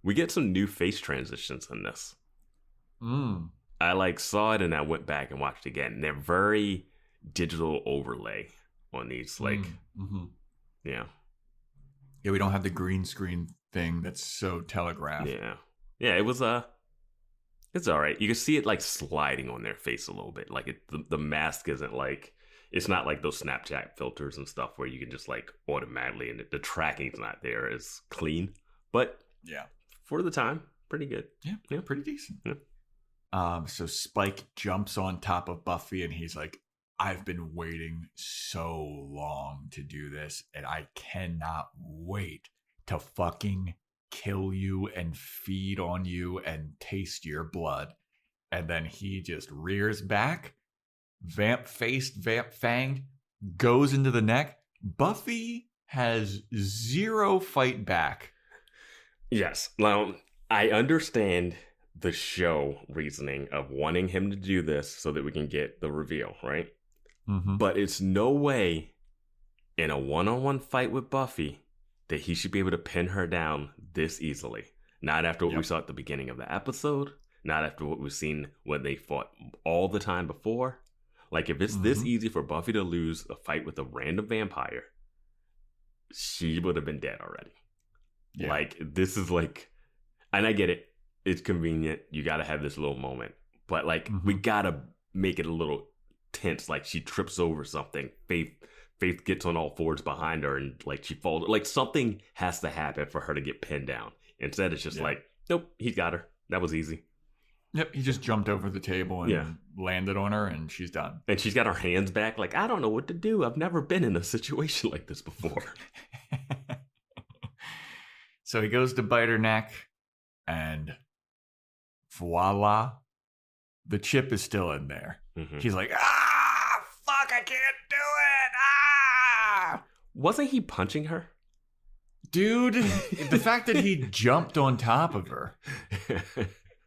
we get some new face transitions in this. I saw it and I went back and watched it again. They're very digital overlay on these. Yeah. Yeah, we don't have the green screen thing that's so telegraphed. Yeah. Yeah, it was it's all right. You can see it sliding on their face a little bit. The mask isn't it's not like those Snapchat filters and stuff where you can just automatically, and the tracking's not there as clean. But yeah, for the time, pretty good. Yeah, pretty decent. Yeah. So Spike jumps on top of Buffy, and he's like, I've been waiting so long to do this, and I cannot wait to fucking kill you and feed on you and taste your blood. And then he just rears back, vamp-faced, vamp-fanged, goes into the neck. Buffy has zero fight back. Yes. Now, I understand the show reasoning of wanting him to do this so that we can get the reveal, right? Mm-hmm. But it's no way in a one-on-one fight with Buffy that he should be able to pin her down this easily. Not after what we saw at the beginning of the episode. Not after what we've seen when they fought all the time before. If it's this easy for Buffy to lose a fight with a random vampire, she would have been dead already. Yeah. This is and I get it. It's convenient. You got to have this little moment. But we got to make it a little tense. She trips over something. Faith gets on all fours behind her and she falls. Something has to happen for her to get pinned down. Instead, it's just nope, he got her. That was easy. Yep, he just jumped over the table and landed on her, and she's done. And she's got her hands back, like, I don't know what to do. I've never been in a situation like this before. So he goes to bite her neck, and voila, the chip is still in there. Mm-hmm. He's like, fuck, I can't do it. Wasn't he punching her? Dude, the fact that he jumped on top of her.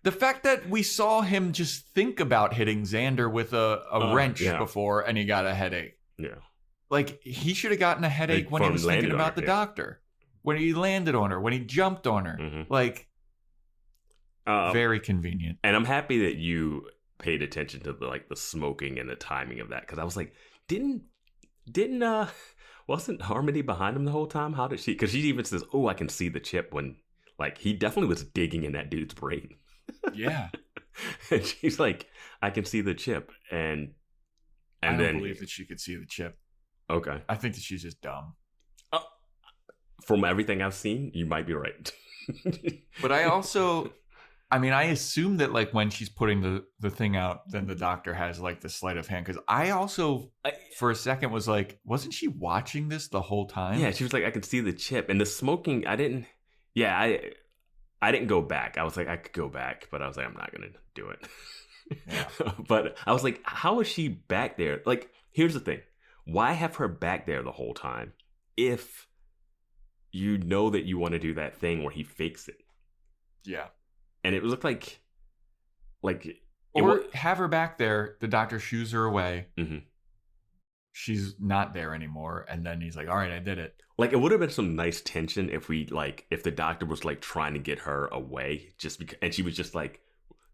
The fact that we saw him just think about hitting Xander with a wrench before and he got a headache. Yeah. Like, he should have gotten a headache when he was thinking about the doctor. When he landed on her, when he jumped on her. Mm-hmm. Like, very convenient. And I'm happy that you paid attention to the smoking and the timing of that. Because I was like, wasn't Harmony behind him the whole time? How did she? Because she even says, "Oh, I can see the chip." When he definitely was digging in that dude's brain. Yeah. And she's like, "I can see the chip," and I then don't believe that she could see the chip. Okay. I think that she's just dumb. From everything I've seen, you might be right. But I also, I assume that when she's putting the thing out, then the doctor has the sleight of hand. Because I also, for a second, was like, wasn't she watching this the whole time? Yeah, she was like, I can see the chip. And the smoking, I didn't go back. I was like, I could go back, but I was like, I'm not going to do it. Yeah. But I was like, how is she back there? Here's the thing. Why have her back there the whole time if you know that you want to do that thing where he fakes it? Yeah. And it looked like have her back there, the doctor shoos her away. Mm-hmm. She's not there anymore, and then he's like, all right, I did it. It would have been some nice tension if if the doctor was trying to get her away just because, and she was just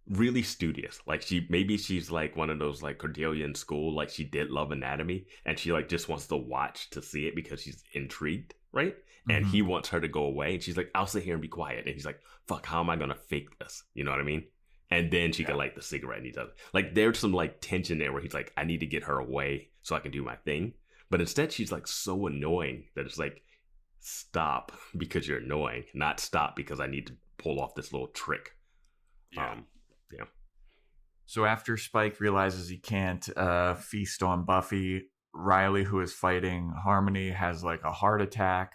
really studious. She's one of those Cordelia in school, she did love anatomy, and she just wants to watch to see it because she's intrigued, right? Mm-hmm. And he wants her to go away, and she's like, I'll sit here and be quiet. And he's like, fuck, how am I gonna fake this? You know what I mean? And then she could light the cigarette, and he does. There's some tension there where he's like, I need to get her away so I can do my thing. But instead, she's so annoying that it's stop because you're annoying, not stop because I need to pull off this little trick. Yeah. Yeah. So after Spike realizes he can't feast on Buffy, Riley, who is fighting Harmony, has a heart attack.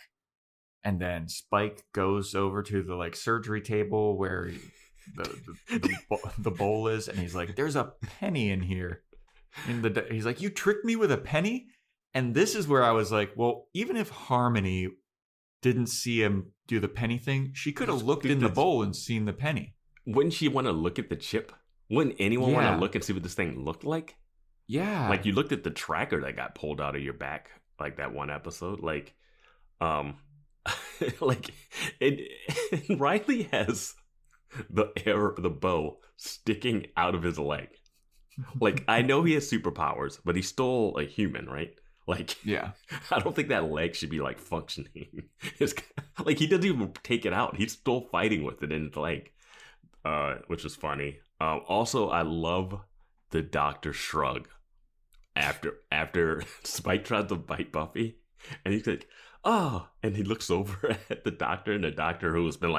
And then Spike goes over to the surgery table where the bowl is, and he's like, "There's a penny in here." And he's like, "You tricked me with a penny?" And this is where I was like, well, even if Harmony didn't see him do the penny thing, she could have looked in the bowl and seen the penny. Wouldn't she want to look at the chip? Wouldn't anyone want to look and see what this thing looked like? Yeah. You looked at the tracker that got pulled out of your back, that one episode. And Riley has the bow sticking out of his leg. I know he has superpowers, but he's still a human, right? Yeah. I don't think that leg should be functioning. It's he doesn't even take it out. He's still fighting with it in his leg, which is funny. Also, I love the doctor shrug after Spike tries to bite Buffy, and he's like, "Oh," and he looks over at the doctor, and the doctor, who has been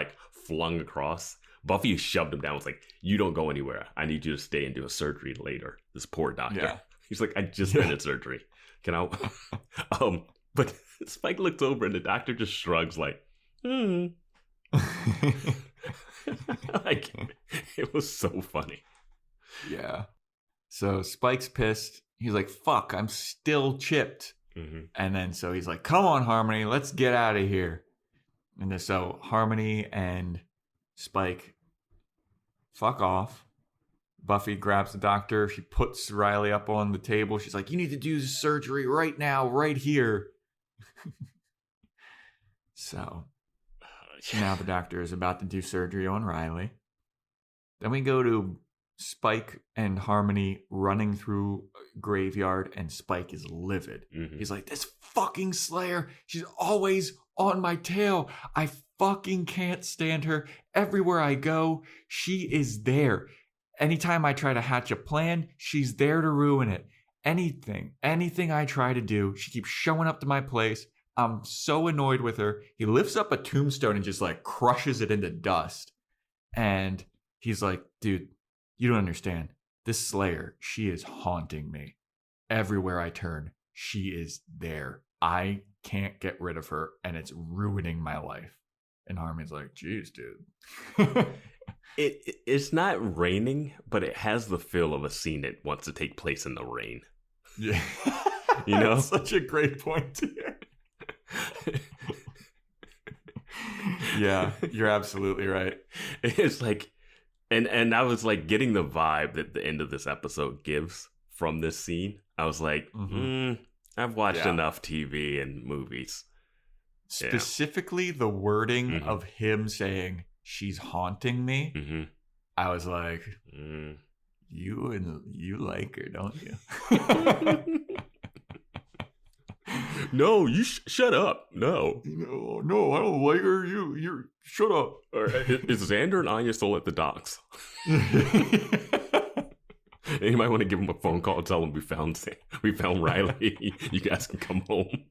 flung across. Buffy shoved him down. Was like, "You don't go anywhere. I need you to stay and do a surgery later." This poor doctor. Yeah. He's like, "I just been in surgery. Can I?" But Spike looks over, and the doctor just shrugs, It was so funny. Yeah. So Spike's pissed. He's like, "Fuck, I'm still chipped." Mm-hmm. And then so he's like, "Come on, Harmony, let's get out of here." And then so Harmony and Spike fuck off. Buffy grabs the doctor. She puts Riley up on the table. She's like, "You need to do surgery right now, right here." So now the doctor is about to do surgery on Riley. Then we go to Spike and Harmony running through a graveyard, and Spike is livid. Mm-hmm. He's like, "This fucking Slayer, she's always on my tail. I fucking can't stand her. Everywhere I go, she is there. Anytime I try to hatch a plan, she's there to ruin it. Anything I try to do, she keeps showing up to my place. I'm so annoyed with her." He lifts up a tombstone and just crushes it into dust. And he's like, "Dude, You don't understand. This Slayer, she is haunting me. Everywhere I turn, she is there. I can't get rid of her, and it's ruining my life. And Harmony's like, geez, dude. It's not raining, but it has the feel of a scene that wants to take place in the rain. Yeah. You know? That's such a great point here. Yeah, you're absolutely right. It's like, and I was like getting the vibe that the end of this episode gives from this scene. I was like, I've watched enough TV and movies. Specifically, the wording of him saying, she's haunting me. I was like, you like her, don't you? No, you shut up. No, I don't like her. You shut up. Is Xander and Anya still at the docks? Anybody want to give him a phone call and tell him we found Riley? You guys can come home.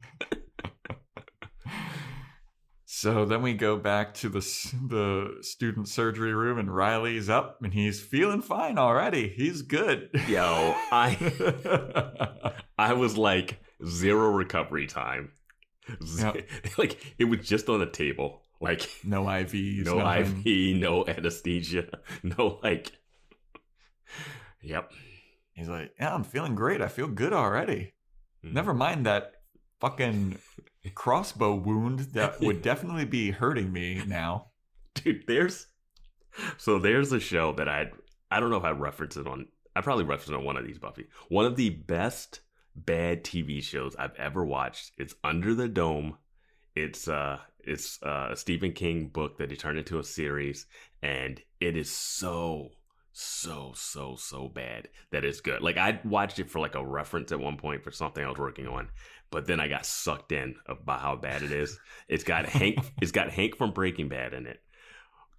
So then we go back to the student surgery room, and Riley's up, and he's feeling fine already. He's good. Yo, I was like 0 recovery time. Yep. Like it was just on the table. Like no IVs, no nothing. IV, no anesthesia, no like. Yep. He's like, yeah, I'm feeling great. I feel good already. Never mind that fucking crossbow wound that would definitely be hurting me now. Dude, there's a show that I don't know if I referenced it on. I probably referenced it on one of these, Buffy. One of the best bad TV shows I've ever watched. It's Under the Dome. It's a Stephen King book that he turned into a series, and it is so bad that it's good. Like I watched it for like a reference at one point for something I was working on, but then I got sucked in about how bad it is. It's got Hank from Breaking Bad in it.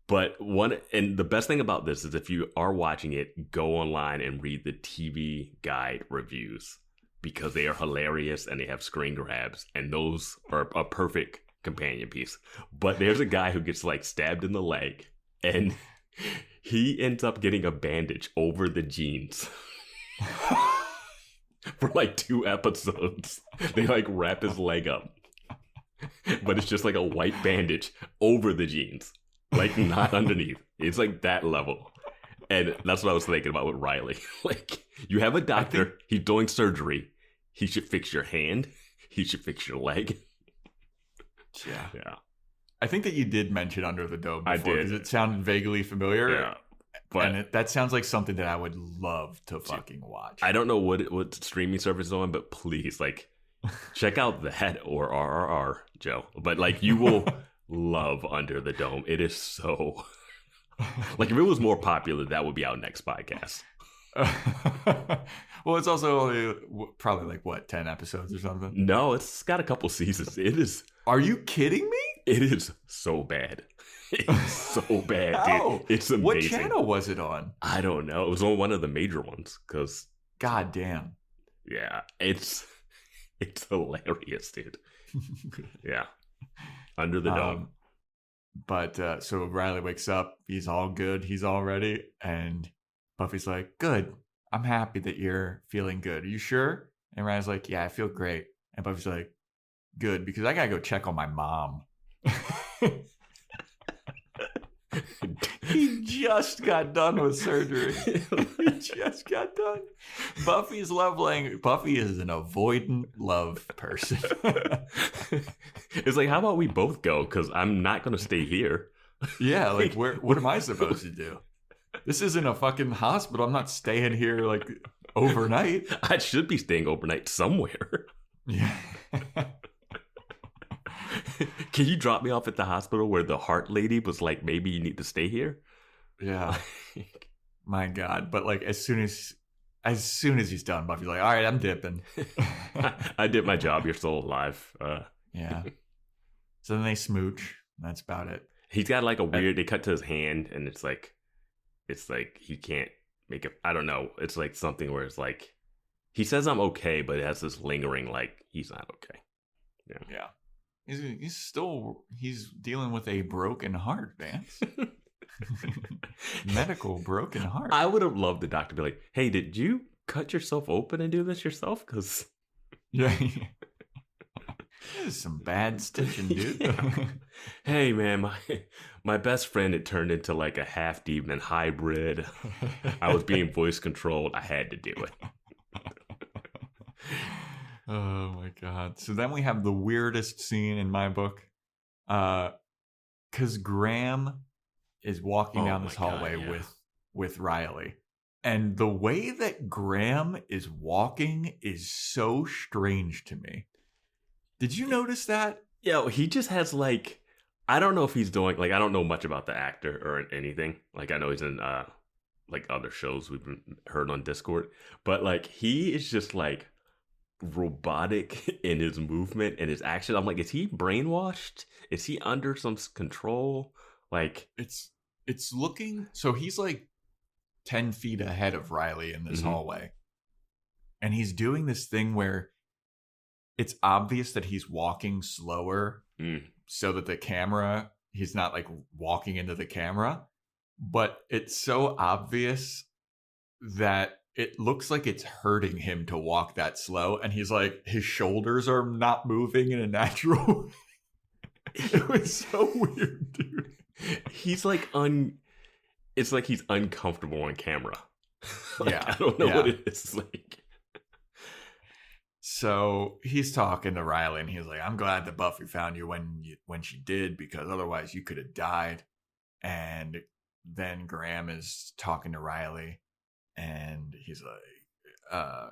But the best thing about this is if you are watching it, go online and read the TV Guide reviews because they are hilarious and they have screen grabs, and those are a perfect companion piece. But there's a guy who gets like stabbed in the leg, and he ends up getting a bandage over the jeans. For like 2 episodes. They like wrap his leg up. But it's just like a white bandage over the jeans. Like not underneath. It's like that level. And that's what I was thinking about with Riley. Like you have a doctor, he's doing surgery. He should fix your hand. He should fix your leg. Yeah. I think that you did mention Under the Dome before. I did. Because it sounded vaguely familiar. Yeah. But and that sounds like something that I would love to fucking watch. I don't know what streaming service is on, but please, like, check out that or RRR, Joe. But, like, you will love Under the Dome. It is so... Like, if it was more popular, that would be our next podcast. Well, it's also only probably, like, what, 10 episodes or something? No, it's got a couple seasons. It is... Are you kidding me? It is so bad. It's so bad, dude. It's amazing. What channel was it on? I don't know. It was on one of the major ones because... God damn. Yeah, it's hilarious, dude. Yeah. Under the Dome. But so Riley wakes up. He's all good. He's all ready. And Buffy's like, good. I'm happy that you're feeling good. Are you sure? And Riley's like, yeah, I feel great. And Buffy's like, good, because I got to go check on my mom. He just got done with surgery. He just got done. Buffy's love language. Buffy is an avoidant love person. It's like, how about we both go? Because I'm not going to stay here. Yeah, like, what am I supposed to do? This isn't a fucking hospital. I'm not staying here, like, overnight. I should be staying overnight somewhere. Yeah. Can you drop me off at the hospital where the heart lady was like, maybe you need to stay here? Yeah. My God. But like as soon as he's done, Buffy's like, all right, I'm dipping. I did my job. You're still alive. Yeah. So then they smooch. That's about it. He's got like a weird, they cut to his hand and it's like he can't make it. I don't know. It's like something where it's like, he says I'm okay, but it has this lingering like he's not okay. Yeah. He's dealing with a broken heart, Vance. Medical broken heart. I would have loved the doctor to be like, hey, did you cut yourself open and do this yourself? Because Yeah. This is some bad stitching, dude. Yeah. Hey, man, my best friend, it turned into like a half demon hybrid. I was being voice controlled. I had to do it. Oh my god. So then we have the weirdest scene in my book. Because Graham is walking down this hallway with Riley. And the way that Graham is walking is so strange to me. Did you notice that? Yeah, he just has like, I don't know if he's doing, like, I don't know much about the actor or anything. Like, I know he's in like other shows we've heard on Discord. But like, he is just like robotic in his movement and his action. I'm like, is he brainwashed? Is he under some control? Like, it's looking, so he's like 10 feet ahead of Riley in this hallway. And he's doing this thing where it's obvious that he's walking slower so that the camera, he's not like walking into the camera, but it's so obvious that it looks like it's hurting him to walk that slow. And he's like, his shoulders are not moving in a natural way. It was so weird, dude. He's like it's like he's uncomfortable on camera. Like, Yeah. I don't know what it is like. So he's talking to Riley and he's like, I'm glad that Buffy found you when she did, because otherwise you could have died. And then Graham is talking to Riley and he's like,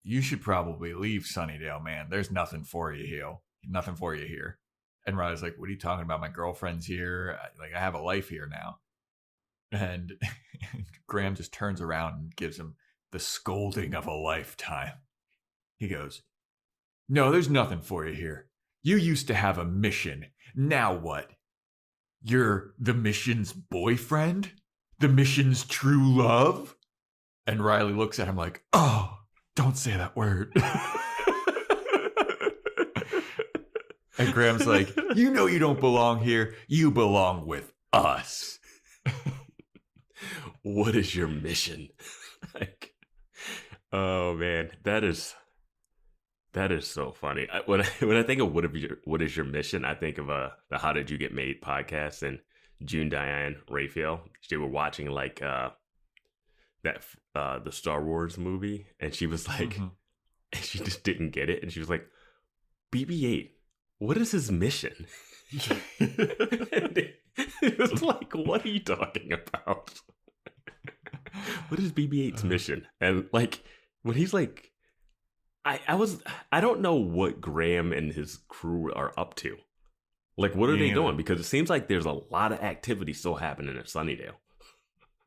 you should probably leave Sunnydale, man. There's nothing for you here. Nothing for you here. And Riley's like, what are you talking about? My girlfriend's here. Like, I have a life here now. And Graham just turns around and gives him the scolding of a lifetime. He goes, no, there's nothing for you here. You used to have a mission. Now what? You're the mission's boyfriend? The mission's true love? And Riley looks at him like, oh, don't say that word. And Graham's like, you know you don't belong here. You belong with us. What is your mission? Like, oh man, that is so funny. When I think of what is your mission, I think of the How Did You Get Made podcast and June Diane Raphael. They were watching like the Star Wars movie, and she was like, and she just didn't get it, and she was like, BB-8, what is his mission? It was like, what are you talking about? What is BB-8's mission? And like, when he's like, I don't know what Graham and his crew are up to. Like, what are they doing? Because it seems like there's a lot of activity still happening at Sunnydale.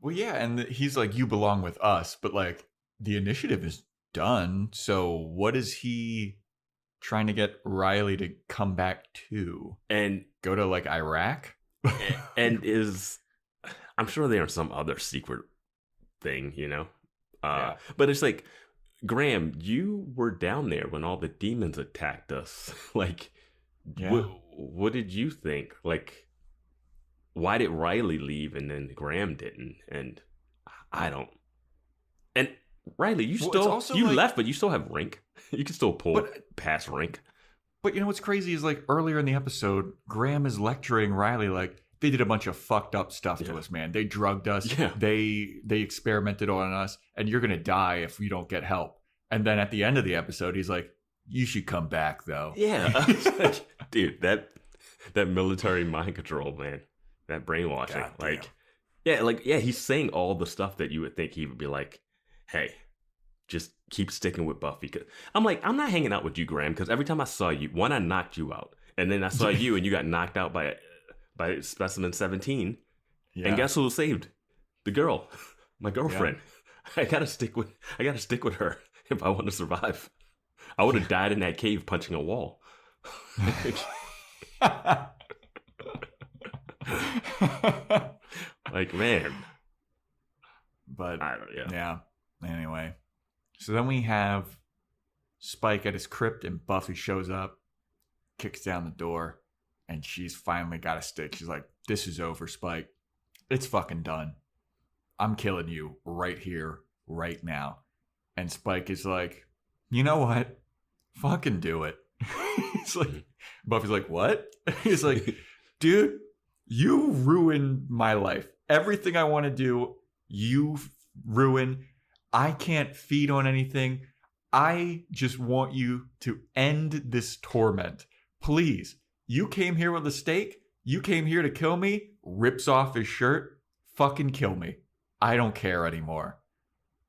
Well, yeah, and he's like, you belong with us, but like, the initiative is done. So what is he trying to get Riley to come back to? And go to like Iraq? And I'm sure there's some other secret thing, you know? But it's like, Graham, you were down there when all the demons attacked us. Like, what did you think? Like, why did Riley leave and then Graham didn't? And I don't. And Riley, you left, but you still have rank. You can still pull past rank. But you know what's crazy is like earlier in the episode, Graham is lecturing Riley like, they did a bunch of fucked up stuff to us, man. They drugged us. Yeah. They experimented on us, and you're gonna die if you don't get help. And then at the end of the episode, he's like, "You should come back, though." Yeah, dude, that military mind control, man, that brainwashing, he's saying all the stuff that you would think he would be like, "Hey, just keep sticking with Buffy." I'm like, I'm not hanging out with you, Graham, because every time I saw you, one, I knocked you out, and then I saw you, and you got knocked out by Specimen 17, and guess who was saved? The girl, my girlfriend. I gotta stick with her if I want to survive. I would have died in that cave punching a wall. Like, man. But yeah. Anyway, so then we have Spike at his crypt, and Buffy shows up, kicks down the door. And she's finally got a stick. She's like, this is over, Spike. it's fucking done. I'm killing you right here, right now. And Spike is like, you know what? Fucking do it. He's like, Buffy's like, what? He's like, dude, you ruined my life. Everything I want to do, you ruin. I can't feed on anything. I just want you to end this torment. Please. You came here with a stake. You came here to kill me. Rips off his shirt. Fucking kill me. I don't care anymore.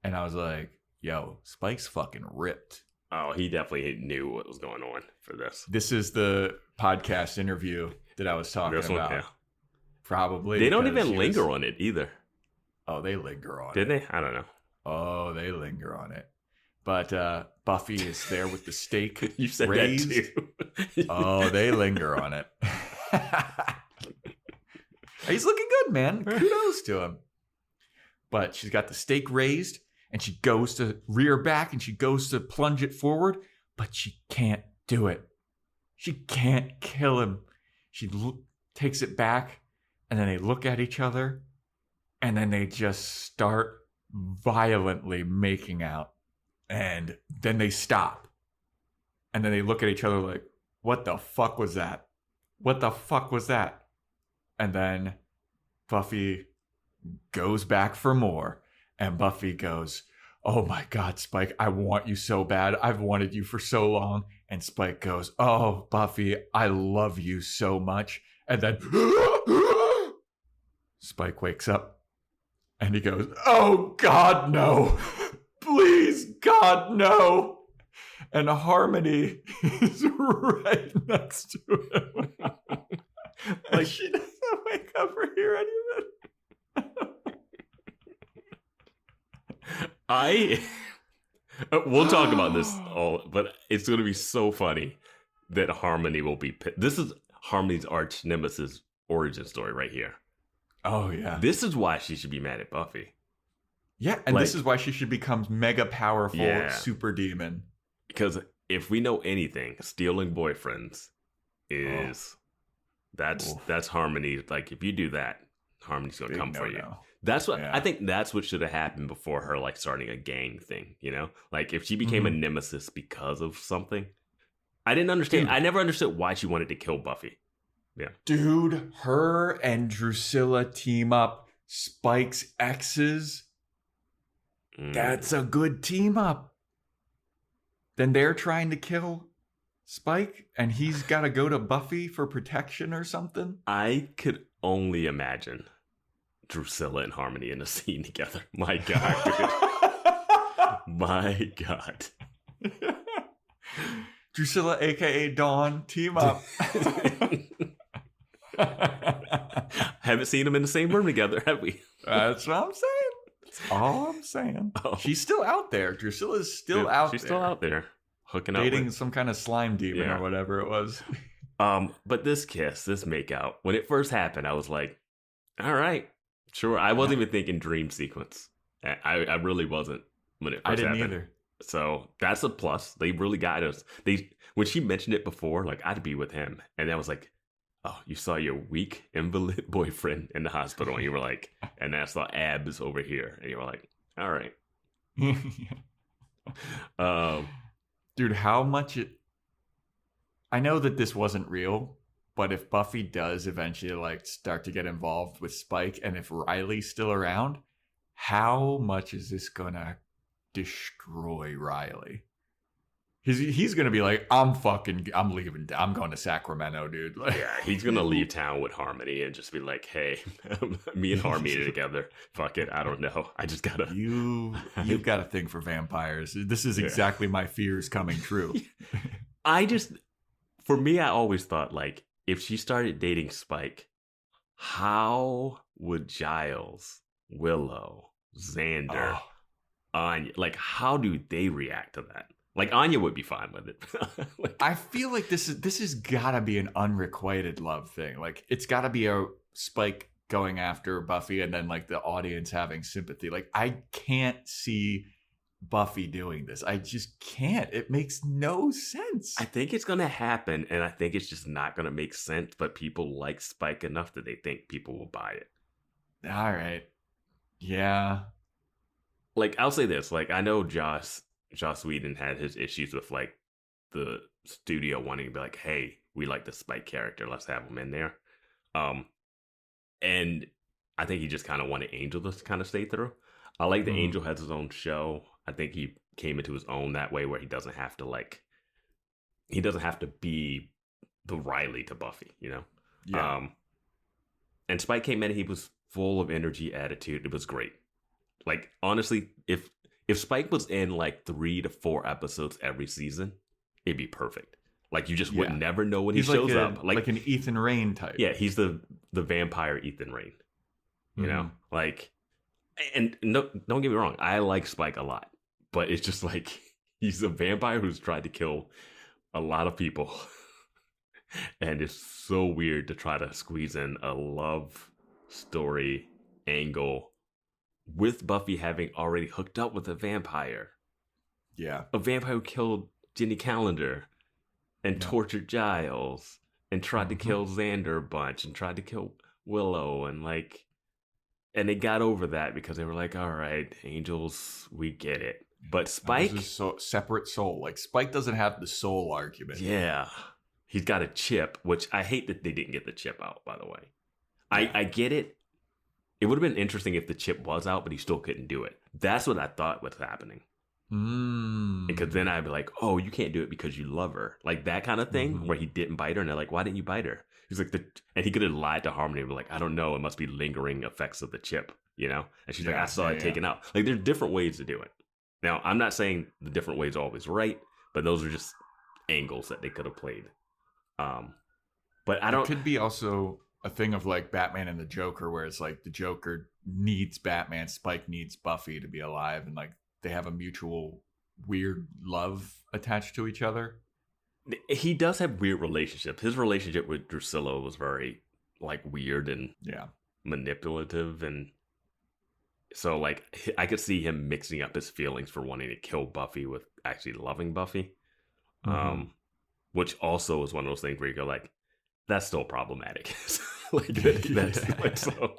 And I was like, yo, Spike's fucking ripped. Oh, he definitely knew what was going on for this. This is the podcast interview that I was talking about. Yeah. Probably. They don't even linger on it either. Oh, they linger on it. Did they? I don't know. Oh, they linger on it. But Buffy is there with the stake You said raised. that too. Oh, they linger on it. He's looking good, man. Kudos to him. But she's got the stake raised, and she goes to rear back, and she goes to plunge it forward, but she can't do it. She can't kill him. She takes it back, and then they look at each other, and then they just start violently making out. And then they stop. And then they look at each other like, what the fuck was that? What the fuck was that? And then Buffy goes back for more. And Buffy goes, oh my God, Spike, I want you so bad. I've wanted you for so long. And Spike goes, oh, Buffy, I love you so much. And then Spike wakes up and he goes, oh God, no. Please, God, no. And Harmony is right next to him. Like she doesn't wake up or hear anything. We'll talk about this all, but it's going to be so funny that Harmony will be. This is Harmony's arch nemesis origin story right here. Oh, yeah. This is why she should be mad at Buffy. Yeah, and this is why she should become mega powerful super demon. Because if we know anything, stealing boyfriends is that's Harmony. Like if you do that, Harmony's gonna come for you. That's what I think. That's what should have happened before her like starting a gang thing. You know, like if she became a nemesis because of something. I didn't understand. I never understood why she wanted to kill Buffy. Yeah, dude, her and Drusilla team up. Spike's exes. That's a good team up. Then they're trying to kill Spike, and he's got to go to Buffy for protection or something. I could only imagine Drusilla and Harmony in a scene together. My God, dude. My God. Drusilla, a.k.a. Dawn, team up. Haven't seen them in the same room together, have we? That's what I'm saying. That's all I'm saying. Oh. She's still out there. Drusilla's still out there. She's still out there. Hooking up. Dating some kind of slime demon or whatever it was. But this kiss, this makeout, when it first happened, I was like, all right, sure. I wasn't even thinking dream sequence. I really wasn't when it first happened. I didn't either. So that's a plus. They really got us. When she mentioned it before, like I'd be with him. And I was like, oh, you saw your weak invalid boyfriend in the hospital. And you were like, and I saw abs over here. And you were like, all right. Dude, how much I know that this wasn't real, but if Buffy does eventually like start to get involved with Spike, and if Riley's still around, how much is this gonna destroy Riley? He's gonna be like, I'm leaving. I'm going to Sacramento, dude. Like, yeah, he's gonna leave town with Harmony and just be like, hey, me and Harmony are together. Fuck it, I don't know. I just gotta. You've got a thing for vampires. This is exactly my fears coming true. For me, I always thought like, if she started dating Spike, how would Giles, Willow, Xander, Anya, like, how do they react to that? Like Anya would be fine with it. Like, I feel like this has gotta be an unrequited love thing. Like it's gotta be a Spike going after Buffy and then like the audience having sympathy. Like I can't see Buffy doing this. I just can't. It makes no sense. I think it's gonna happen, and I think it's just not gonna make sense, but people like Spike enough that they think people will buy it. All right. Yeah. Like, I'll say this. Like, I know Joss Whedon had his issues with, like, the studio wanting to be like, hey, we like the Spike character. Let's have him in there. And I think he just kind of wanted Angel to kind of stay through. I like that Angel has his own show. I think he came into his own that way where he doesn't have to be the Riley to Buffy, you know? Yeah. And Spike came in, he was full of energy, attitude. It was great. Like, honestly, if Spike was in like 3 to 4 episodes every season, it'd be perfect. Like, you just would never know when he shows up. Like an Ethan Rain type. Yeah, he's the vampire Ethan Rain. You know? Like, and no, don't get me wrong, I like Spike a lot. But it's just like, he's a vampire who's tried to kill a lot of people. And it's so weird to try to squeeze in a love story angle with Buffy having already hooked up with a vampire. Yeah. A vampire who killed Jenny Calendar and tortured Giles and tried to kill Xander a bunch and tried to kill Willow and they got over that because they were like, all right, angels, we get it. But Spike is a separate soul. Like, Spike doesn't have the soul argument. Yeah. He's got a chip, which I hate that they didn't get the chip out, by the way. Yeah. I get it. It would have been interesting if the chip was out, but he still couldn't do it. That's what I thought was happening. Because then I'd be like, oh, you can't do it because you love her. Like that kind of thing where he didn't bite her. And they're like, why didn't you bite her? He's like, and he could have lied to Harmony and be like, I don't know. It must be lingering effects of the chip, you know? And she's like, I saw it taken out. Like, there's different ways to do it. Now, I'm not saying the different ways are always right, but those are just angles that they could have played. But I don't. It could be also a thing of like Batman and the Joker, where it's like the Joker needs Batman, Spike needs Buffy to be alive, and like they have a mutual weird love attached to each other. He does have weird relationships. His relationship with Drusilla was very like weird and manipulative, and so like I could see him mixing up his feelings for wanting to kill Buffy with actually loving Buffy. Which also is one of those things where you go like, that's still problematic. Like that's like so.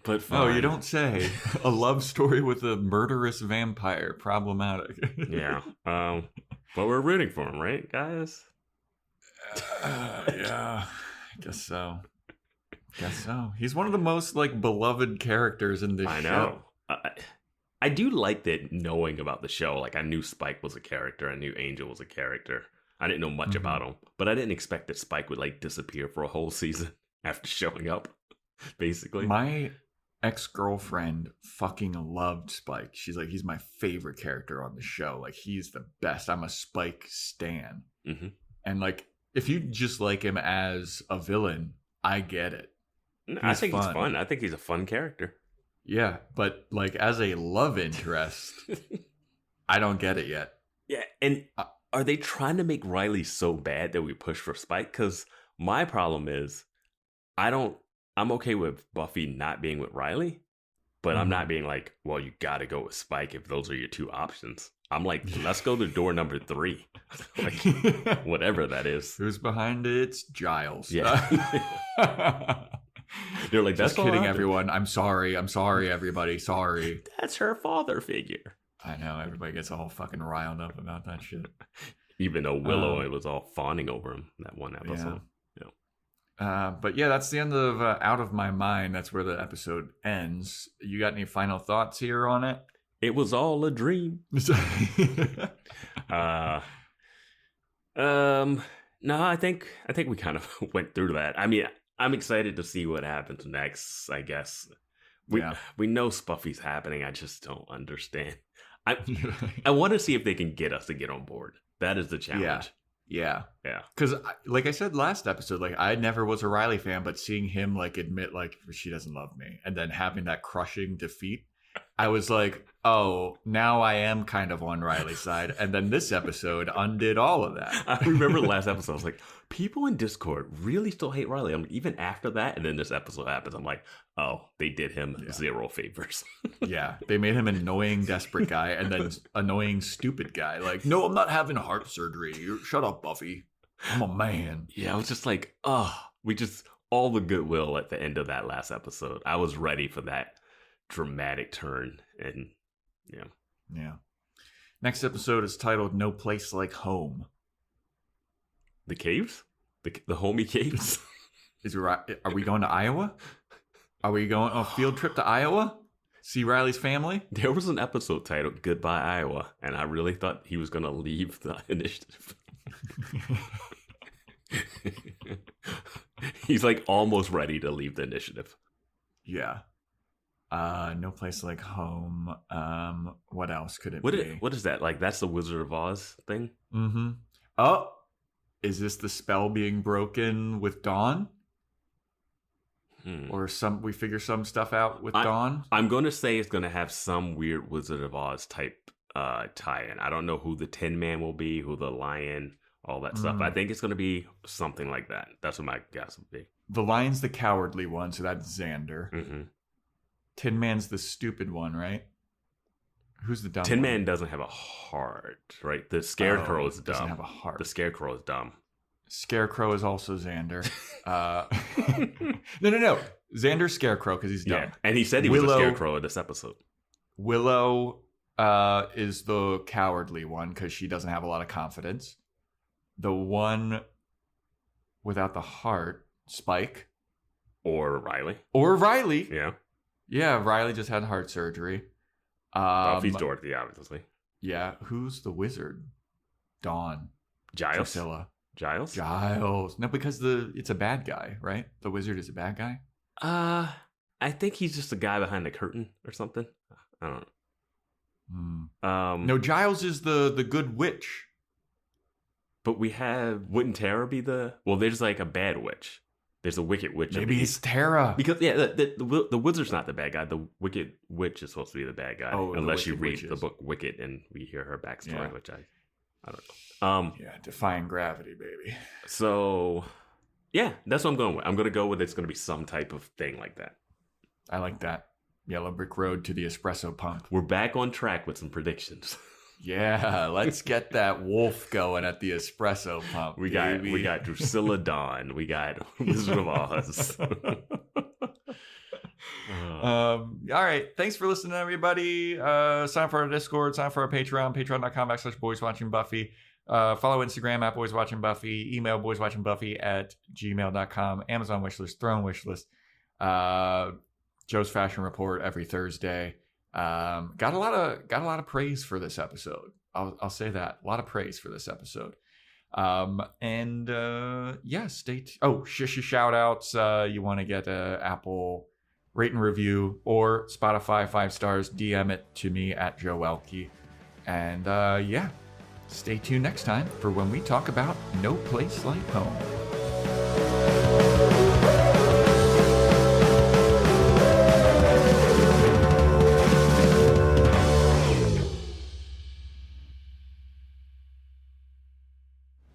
But fine. Oh, you don't say. A love story with a murderous vampire, problematic. Yeah. But we're rooting for him, right, guys? Yeah, I guess so. He's one of the most like beloved characters in this show. I know. I do like that knowing about the show. Like, I knew Spike was a character. I knew Angel was a character. I didn't know much about him, but I didn't expect that Spike would like disappear for a whole season after showing up, basically. My ex-girlfriend fucking loved Spike. She's like, he's my favorite character on the show. Like, he's the best. I'm a Spike stan. And like, if you just like him as a villain, I get it. I think he's fun. I think he's a fun character. Yeah, but like as a love interest, I don't get it yet. Yeah, and are they trying to make Riley so bad that we push for Spike? Because my problem is, I'm okay with Buffy not being with Riley, but I'm not being like, well, you got to go with Spike if those are your two options. I'm like, let's go to door number 3, like whatever that is. Who's behind it? It's Giles. Yeah. They're like, that's just kidding, everyone. I'm sorry, everybody. Sorry. That's her father figure. I know, everybody gets all fucking riled up about that shit. Even though Willow was all fawning over him that one episode. Yeah. But yeah, that's the end of Out of My Mind. That's where the episode ends. You got any final thoughts here on it? It was all a dream. No, I think we kind of went through that. I mean, I'm excited to see what happens next, I guess. We know Buffy's happening. I just don't understand. I want to see if they can get us to get on board. That is the challenge. Yeah. Because, like I said last episode, like I never was a Riley fan, but seeing him like admit like she doesn't love me, and then having that crushing defeat, I was like, oh, now I am kind of on Riley's side. And then this episode undid all of that. I remember the last episode, I was like, people in Discord really still hate Riley. I mean, even after that, and then this episode happens, I'm like, oh, they did him 0 favors. Yeah, they made him an annoying, desperate guy, and then annoying, stupid guy. Like, no, I'm not having heart surgery. Shut up, Buffy. I'm a man. Yeah, I was just like, oh, we just all the goodwill at the end of that last episode. I was ready for that dramatic turn, and Yeah. Next episode is titled "No Place Like Home." The caves, the homie caves. Are we going to Iowa? Are we going on a field trip to Iowa? See Riley's family? There was an episode titled "Goodbye Iowa," and I really thought he was going to leave the initiative. He's like almost ready to leave the initiative. Yeah. No Place Like Home. What else could it be? What is that? Like, that's the Wizard of Oz thing? Mm-hmm. Oh, is this the spell being broken with Dawn? Or we figure some stuff out with Dawn? I'm going to say it's going to have some weird Wizard of Oz type tie-in. I don't know who the Tin Man will be, who the Lion, all that stuff. I think it's going to be something like that. That's what my guess would be. The Lion's the cowardly one, so that's Xander. Mm-hmm. Tin Man's the stupid one, right? Who's the dumb Tin one? Man doesn't have a heart, right? The Scarecrow is dumb. Doesn't have a heart. The Scarecrow is dumb. Scarecrow is also Xander. No. Xander's Scarecrow because he's dumb. Yeah, and he said he was a Scarecrow in this episode. Willow is the cowardly one because she doesn't have a lot of confidence. The one without the heart, Spike. Or Riley. Yeah. Yeah, Riley just had heart surgery. Buffy's Dorothy, obviously. Yeah, who's the wizard? Dawn. Giles. Priscilla. Giles. No, because it's a bad guy, right? The wizard is a bad guy. I think he's just a guy behind the curtain or something. I don't know. No, Giles is the good witch. But wouldn't Tara be there's like a bad witch. There's a wicked witch. Maybe it's Tara. Because the wizard's not the bad guy. The wicked witch is supposed to be the bad guy. Unless you read the book Wicked and we hear her backstory, which I don't know. Yeah, defying gravity, baby. So, yeah, that's what I'm going with. I'm going to go with it's going to be some type of thing like that. I like that. Yellow brick road to the espresso pump. We're back on track with some predictions. Yeah, let's get that wolf going at the espresso pump. We got Drusilla Dawn. We got Wizard of Oz. All right. Thanks for listening, everybody. Sign up for our Discord. Sign up for our Patreon. Patreon.com/Boys Watching Buffy. Follow Instagram at Boys Watching Buffy. Email boyswatchingbuffy@gmail.com. Amazon wishlist. Throne wishlist. Joe's Fashion Report every Thursday. Got a lot of praise for this episode. I'll say that. A lot of praise for this episode. Stay tuned. Shout outs. You want to get a Apple rate and review or Spotify 5 stars, DM it to me at Joe Elke. And stay tuned next time for when we talk about No Place Like Home.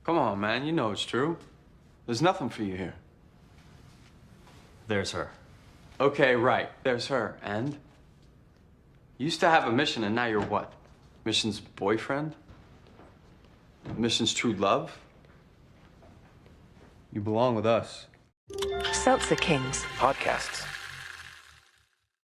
Come on, man. You know it's true. There's nothing for you here. There's her. Okay, right. There's her. And? You used to have a mission, and now you're what? Mission's boyfriend? Mission's true love? You belong with us. Seltzer Kings. Podcasts.